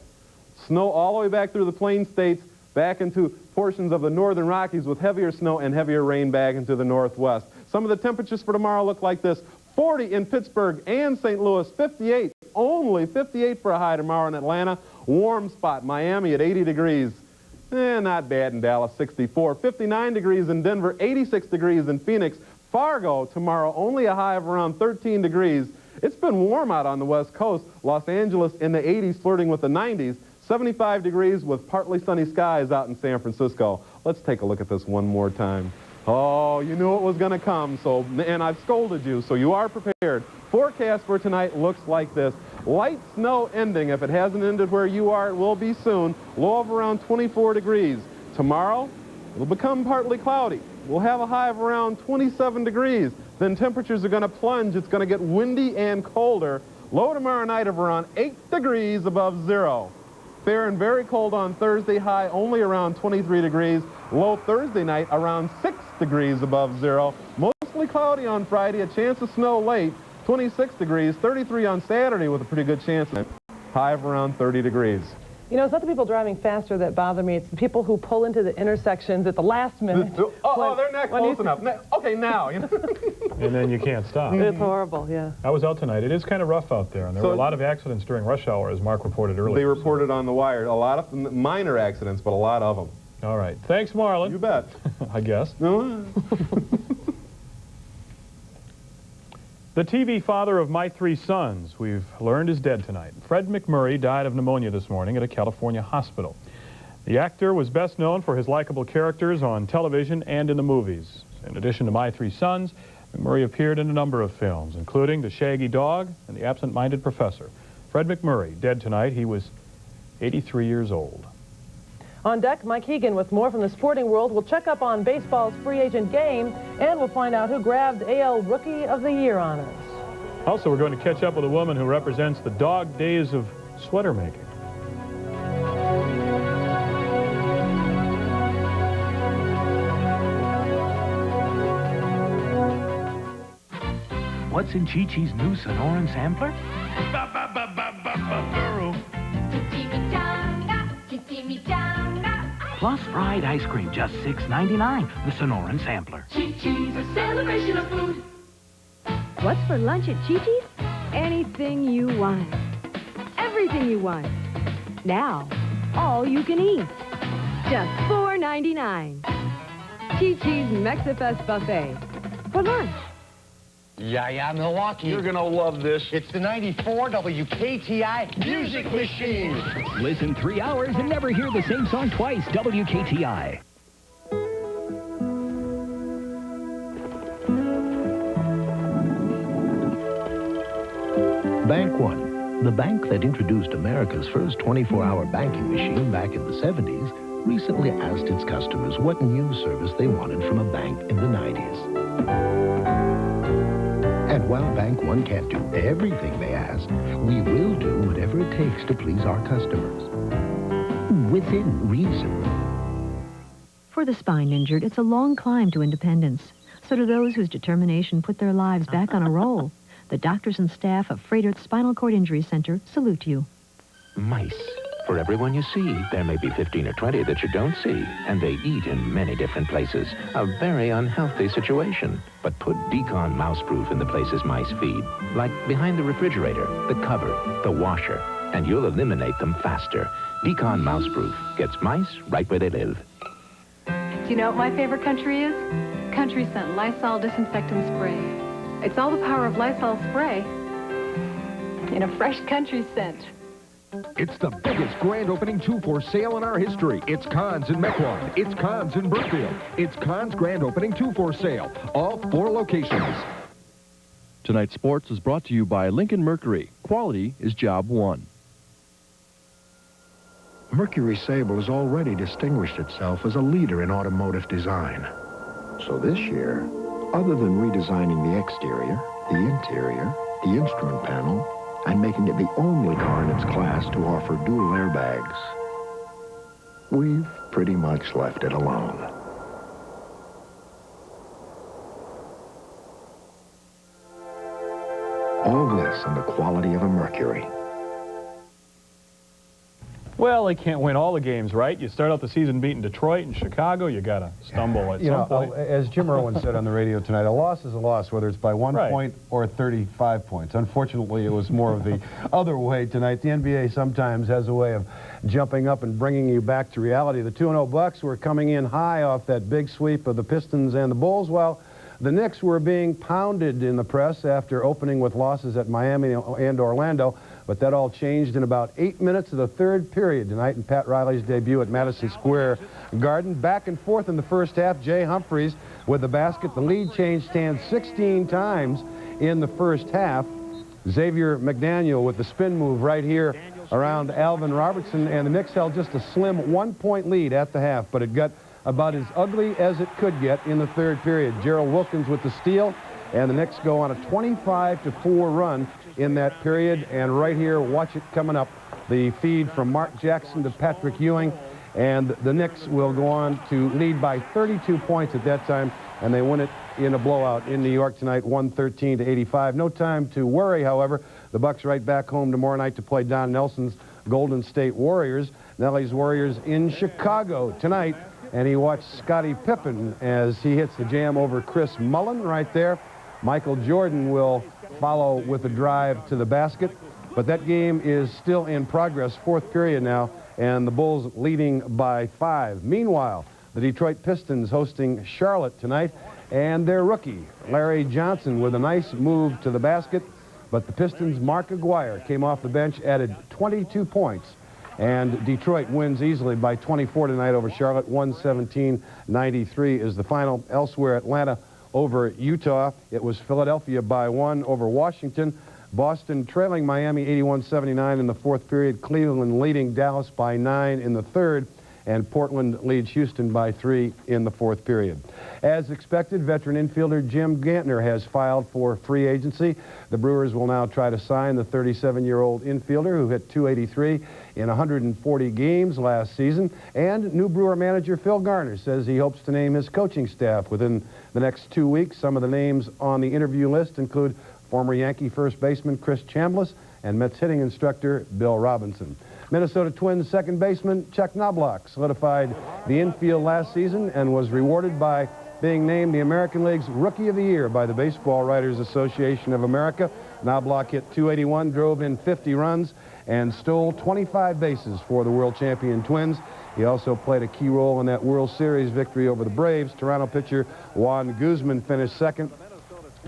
Snow all the way back through the plain states, back into portions of the northern Rockies with heavier snow and heavier rain back into the northwest. Some of the temperatures for tomorrow look like this. 40 in Pittsburgh and St. Louis, 58, only 58 for a high tomorrow in Atlanta. Warm spot, Miami at 80 degrees. Not bad in Dallas, 64. 59 degrees in Denver, 86 degrees in Phoenix. Fargo tomorrow, only a high of around 13 degrees. It's been warm out on the West Coast. Los Angeles in the 80s, flirting with the 90s. 75 degrees with partly sunny skies out in San Francisco. Let's take a look at this one more time. Oh, you knew it was going to come, and I've scolded you, so you are prepared. Forecast for tonight looks like this. Light snow ending. If it hasn't ended where you are, it will be soon. Low of around 24 degrees. Tomorrow, it'll become partly cloudy. We'll have a high of around 27 degrees. Then temperatures are going to plunge. It's going to get windy and colder. Low tomorrow night of around 8 degrees above zero. Fair and very cold on Thursday, high only around 23 degrees. Low Thursday night around 6 degrees above zero. Mostly cloudy on Friday, a chance of snow late, 26 degrees. 33 on Saturday with a pretty good chance. High of around 30 degrees. You know, it's not the people driving faster that bother me. It's the people who pull into the intersections at the last minute. Oh, they're not close enough. Okay, now. And then you can't stop. It's horrible, yeah. I was out tonight. It is kind of rough out there, and there were a lot of accidents during rush hour, as Mark reported earlier. They reported on the wire. A lot of minor accidents, but a lot of them. All right. Thanks, Marlon. You bet. I guess. The TV father of my 3 sons, we've learned, is dead tonight. Fred McMurray died of pneumonia this morning at a California hospital. The actor was best known for his likable characters on television and in the movies. In addition to My 3 Sons, McMurray appeared in a number of films, including The Shaggy Dog and The Absent-Minded Professor. Fred McMurray, dead tonight. He was 83 years old. On deck, Mike Hegan with more from the sporting world. We'll check up on baseball's free agent game, and we'll find out who grabbed AL Rookie of the Year honors. Also, we're going to catch up with a woman who represents the dog days of sweater making. What's in Chi-Chi's new Sonoran sampler? Plus fried ice cream, just $6.99. The Sonoran sampler. Chi-Chi's a celebration of food. What's for lunch at Chi-Chi's? Anything you want. Everything you want. Now, all you can eat. Just $4.99. Chi-Chi's Mexifest Buffet. For lunch. Yeah, Milwaukee. You're going to love this. It's the 94 WKTI Music Machine. Listen 3 hours and never hear the same song twice. WKTI. Bank One, the bank that introduced America's first 24-hour banking machine back in the 70s, recently asked its customers what new service they wanted from a bank in the 90s. And while Bank One can't do everything they ask, we will do whatever it takes to please our customers. Within reason. For the spine injured, it's a long climb to independence. So do those whose determination put their lives back on a roll. The doctors and staff of Freighter's Spinal Cord Injury Center salute you. Mice. For everyone you see, there may be 15 or 20 that you don't see, and they eat in many different places. A very unhealthy situation. But put Decon Mouseproof in the places mice feed, like behind the refrigerator, the cupboard, the washer, and you'll eliminate them faster. Decon Mouseproof gets mice right where they live. Do you know what my favorite country is? Country Scent Lysol Disinfectant Spray. It's all the power of Lysol spray in a fresh country scent. It's the biggest grand opening 2-for sale in our history. It's Conn's in Mequon. It's Conn's in Brookfield. It's Conn's grand opening 2-for sale. All 4 locations. Tonight's sports is brought to you by Lincoln Mercury. Quality is job one. Mercury Sable has already distinguished itself as a leader in automotive design. So this year, other than redesigning the exterior, the interior, the instrument panel, and making it the only car in its class to offer dual airbags, we've pretty much left it alone. All this and the quality of a Mercury. Well, they can't win all the games, right? You start out the season beating Detroit and Chicago, you got to stumble at some point. As Jim Irwin said on the radio tonight, a loss is a loss, whether it's by 1 point or 35 points. Unfortunately, it was more of the other way tonight. The NBA sometimes has a way of jumping up and bringing you back to reality. The 2-0 Bucks were coming in high off that big sweep of the Pistons and the Bulls, while The Knicks were being pounded in the press after opening with losses at Miami and Orlando, but that all changed in about 8 minutes of the third period tonight in Pat Riley's debut at Madison Square Garden. Back and forth in the first half, Jay Humphries with the basket. The lead changed hands 16 times in the first half. Xavier McDaniel with the spin move right here around Alvin Robertson, and the Knicks held just a slim 1-point lead at the half, but it got about as ugly as it could get in the third period. Gerald Wilkins with the steal, and the Knicks go on a 25-4 run in that period. And right here, watch it coming up, the feed from Mark Jackson to Patrick Ewing, and the Knicks will go on to lead by 32 points at that time, and they win it in a blowout in New York tonight, 113-85. No time to worry, however. The Bucks right back home tomorrow night to play Don Nelson's Golden State Warriors. Nelly's Warriors in Chicago tonight, and he watched Scottie Pippen as he hits the jam over Chris Mullin right there. Michael Jordan will follow with a drive to the basket, but that game is still in progress, fourth period now, and the Bulls leading by 5. Meanwhile, the Detroit Pistons hosting Charlotte tonight, and their rookie, Larry Johnson, with a nice move to the basket, but the Pistons' Mark Aguirre came off the bench, added 22 points, and Detroit wins easily by 24 tonight over Charlotte. 117-93 is the final. Elsewhere, Atlanta over Utah. It was Philadelphia by 1 over Washington. Boston trailing Miami 81-79 in the fourth period. Cleveland leading Dallas by 9 in the third. And Portland leads Houston by 3 in the fourth period. As expected, veteran infielder Jim Gantner has filed for free agency. The Brewers will now try to sign the 37-year-old infielder who hit .283 in 140 games last season. And new Brewer manager Phil Garner says he hopes to name his coaching staff within the next 2 weeks. Some of the names on the interview list include former Yankee first baseman Chris Chambliss and Mets hitting instructor Bill Robinson. Minnesota Twins second baseman Chuck Knobloch solidified the infield last season and was rewarded by being named the American League's Rookie of the Year by the Baseball Writers Association of America. Knobloch hit .281, drove in 50 runs, and stole 25 bases for the world champion Twins. He also played a key role in that World Series victory over the Braves. Toronto pitcher Juan Guzman finished second.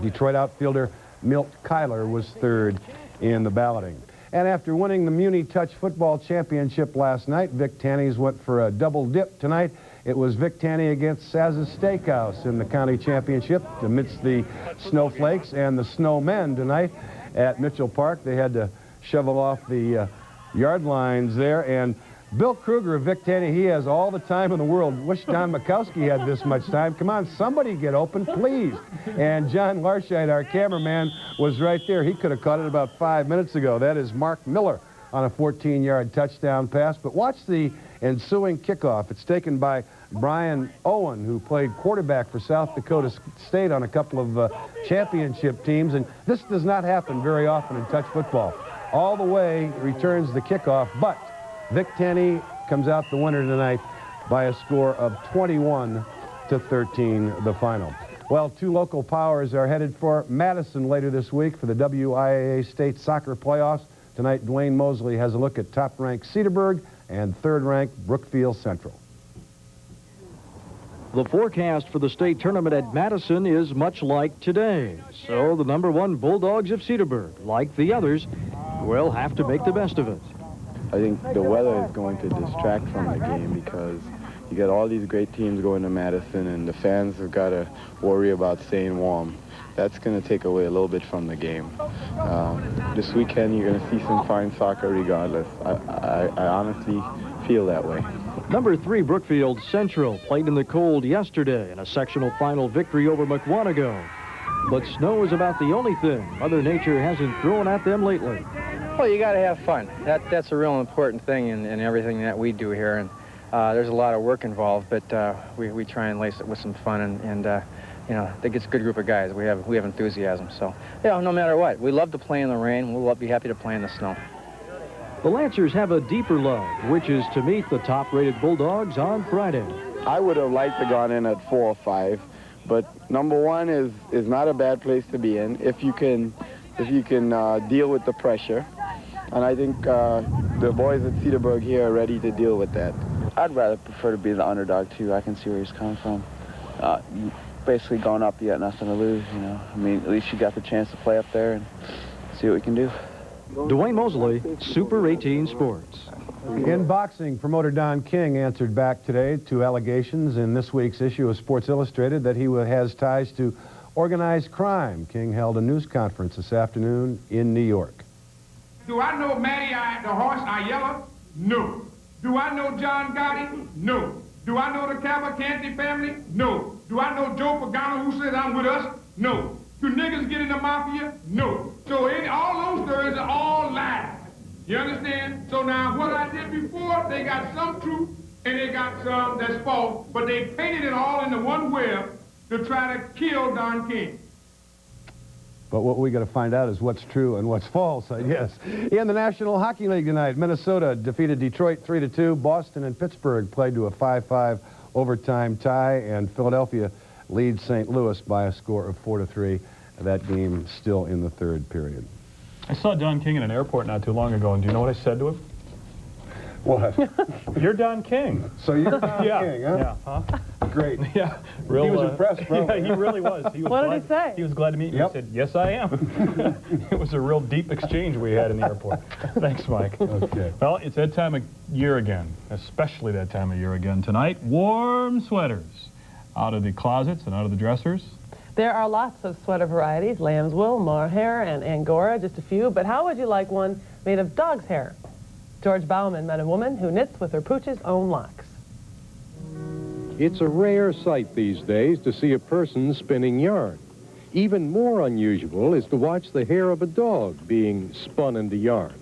Detroit outfielder Milt Kyler was third in the balloting. And after winning the Muni Touch Football Championship last night, Vic Tanny's went for a double dip tonight. It was Vic Tanny against Saz's Steakhouse in the county championship amidst the snowflakes and the snowmen tonight at Mitchell Park. They had to shovel off the yard lines there. And Bill Kruger of Vic Tanny, he has all the time in the world. Wish Don Mikowski had this much time. Come on, somebody get open, please. And John Larscheid, our cameraman, was right there. He could have caught it about 5 minutes ago. That is Mark Miller on a 14-yard touchdown pass. But watch the ensuing kickoff. It's taken by Brian Owen, who played quarterback for South Dakota State on a couple of championship teams. And this does not happen very often in touch football. All the way returns the kickoff, but Vic Tanny comes out the winner tonight by a score of 21-13, the final. Well, two local powers are headed for Madison later this week for the WIAA State Soccer Playoffs. Tonight, Dwayne Mosley has a look at top-ranked Cedarburg and third-ranked Brookfield Central. The forecast for the state tournament at Madison is much like today. So the #1 Bulldogs of Cedarburg, like the others, will have to make the best of it. I think the weather is going to distract from the game because you got all these great teams going to Madison and the fans have got to worry about staying warm. That's going to take away a little bit from the game. This weekend you're going to see some fine soccer regardless. I honestly feel that way. #3 Brookfield Central played in the cold yesterday in a sectional final victory over McWanago. But snow is about the only thing Mother Nature hasn't thrown at them lately. Well, you got to have fun. That's a real important thing in everything that we do here. And there's a lot of work involved, but we try and lace it with some fun. And you know, I think it's a good group of guys. We have enthusiasm. So, yeah, no matter what, we love to play in the rain. We'll be happy to play in the snow. The Lancers have a deeper love, which is to meet the top-rated Bulldogs on Friday. I would have liked to gone in at 4 or 5, but #1 is not a bad place to be in if you can deal with the pressure. And I think the boys at Cedarburg here are ready to deal with that. I'd rather prefer to be the underdog, too. I can see where he's coming from. basically going up, you got nothing to lose, you know. I mean, at least you got the chance to play up there and see what we can do. Dwayne Mosley, Super 18 Sports. In boxing, promoter Don King answered back today to allegations in this week's issue of Sports Illustrated that he has ties to organized crime. King held a news conference this afternoon in New York. Do I know Matty the horse Ayala? No. Do I know John Gotti? No. Do I know the Cavalcanti family? No. Do I know Joe Pagano who says I'm with us? No. Do niggas get in the mafia? No. So all those stories are all lies. You understand? So now what I did before, they got some truth and they got some that's false, but they painted it all into one web to try to kill Don King. But what we got to find out is what's true and what's false, I guess. In the National Hockey League tonight, Minnesota defeated Detroit 3-2. Boston and Pittsburgh played to a 5-5 overtime tie, and Philadelphia leads St. Louis by a score of 4-3. That game still in the third period. I saw Don King in an airport not too long ago, and do you know what I said to him? What? You're Don King. So you're Don King, huh? Yeah, huh? Great. Yeah. Real, he was impressed, probably. Yeah, he really was. He was what glad, did he say? He was glad to meet me. Yep. He said, yes, I am. It was a real deep exchange we had in the airport. Thanks, Mike. Okay. Well, it's that time of year again, especially that time of year again tonight. Warm sweaters out of the closets and out of the dressers. There are lots of sweater varieties, lamb's wool, mohair, and angora, just a few. But how would you like one made of dog's hair? George Bauman met a woman who knits with her pooch's own locks. It's a rare sight these days to see a person spinning yarn. Even more unusual is to watch the hair of a dog being spun into yarn.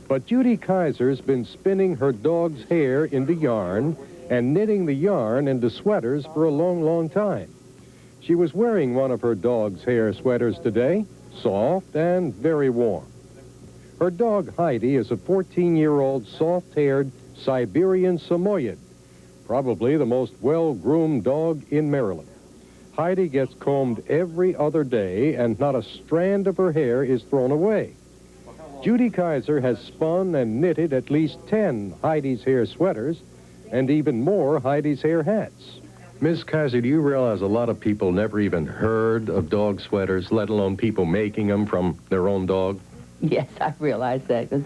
But Judy Kaiser's been spinning her dog's hair into yarn and knitting the yarn into sweaters for a long, long time. She was wearing one of her dog's hair sweaters today, soft and very warm. Her dog Heidi is a 14-year-old soft-haired Siberian Samoyed, probably the most well-groomed dog in Maryland. Heidi gets combed every other day, and not a strand of her hair is thrown away. Judy Kaiser has spun and knitted at least 10 Heidi's hair sweaters and even more Heidi's hair hats. Ms. Kaiser, do you realize a lot of people never even heard of dog sweaters, let alone people making them from their own dog? Yes, I realize that because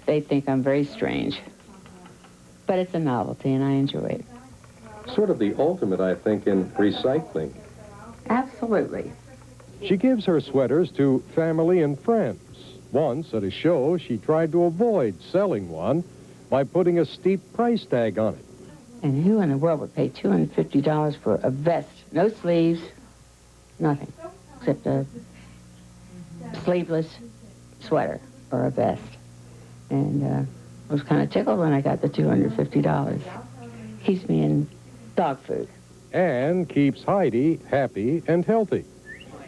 they think I'm very strange. But it's a novelty, and I enjoy it. Sort of the ultimate, I think, in recycling. Absolutely. She gives her sweaters to family and friends. Once, at a show, she tried to avoid selling one by putting a steep price tag on it. And who in the world would pay $250 for a vest? No sleeves, nothing, except a sleeveless sweater or a vest. And I was kind of tickled when I got the $250. Keeps me in dog food. And keeps Heidi happy and healthy.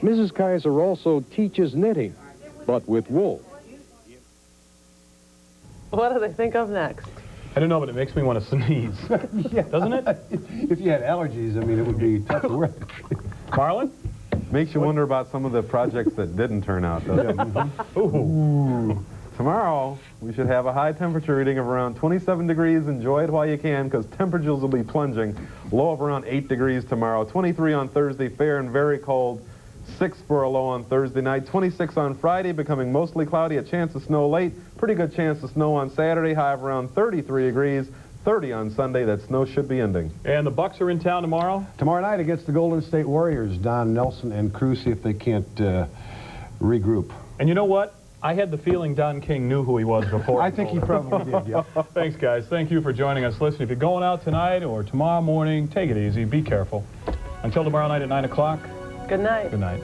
Mrs. Kaiser also teaches knitting, but with wool. What do they think of next? I don't know, but it makes me want to sneeze. Yeah. Doesn't it? If you had allergies, I mean, it would be tough to work. Marlon? Makes you wonder about some of the projects that didn't turn out, doesn't it? Ooh. Tomorrow, we should have a high temperature reading of around 27 degrees. Enjoy it while you can, because temperatures will be plunging. Low of around 8 degrees tomorrow. 23 on Thursday, fair and very cold. 6 for a low on Thursday night. 26 on Friday, becoming mostly cloudy. A chance of snow late. Pretty good chance of snow on Saturday. High of around 33 degrees. 30 on Sunday. That snow should be ending. And the Bucks are in town tomorrow? Tomorrow night against the Golden State Warriors. Don Nelson and crew see if they can't regroup. And you know what? I had the feeling Don King knew who he was before. I think he probably did, yeah. Thanks, guys. Thank you for joining us. Listen, if you're going out tonight or tomorrow morning, take it easy. Be careful. Until tomorrow night at 9 o'clock. Good night. Good night.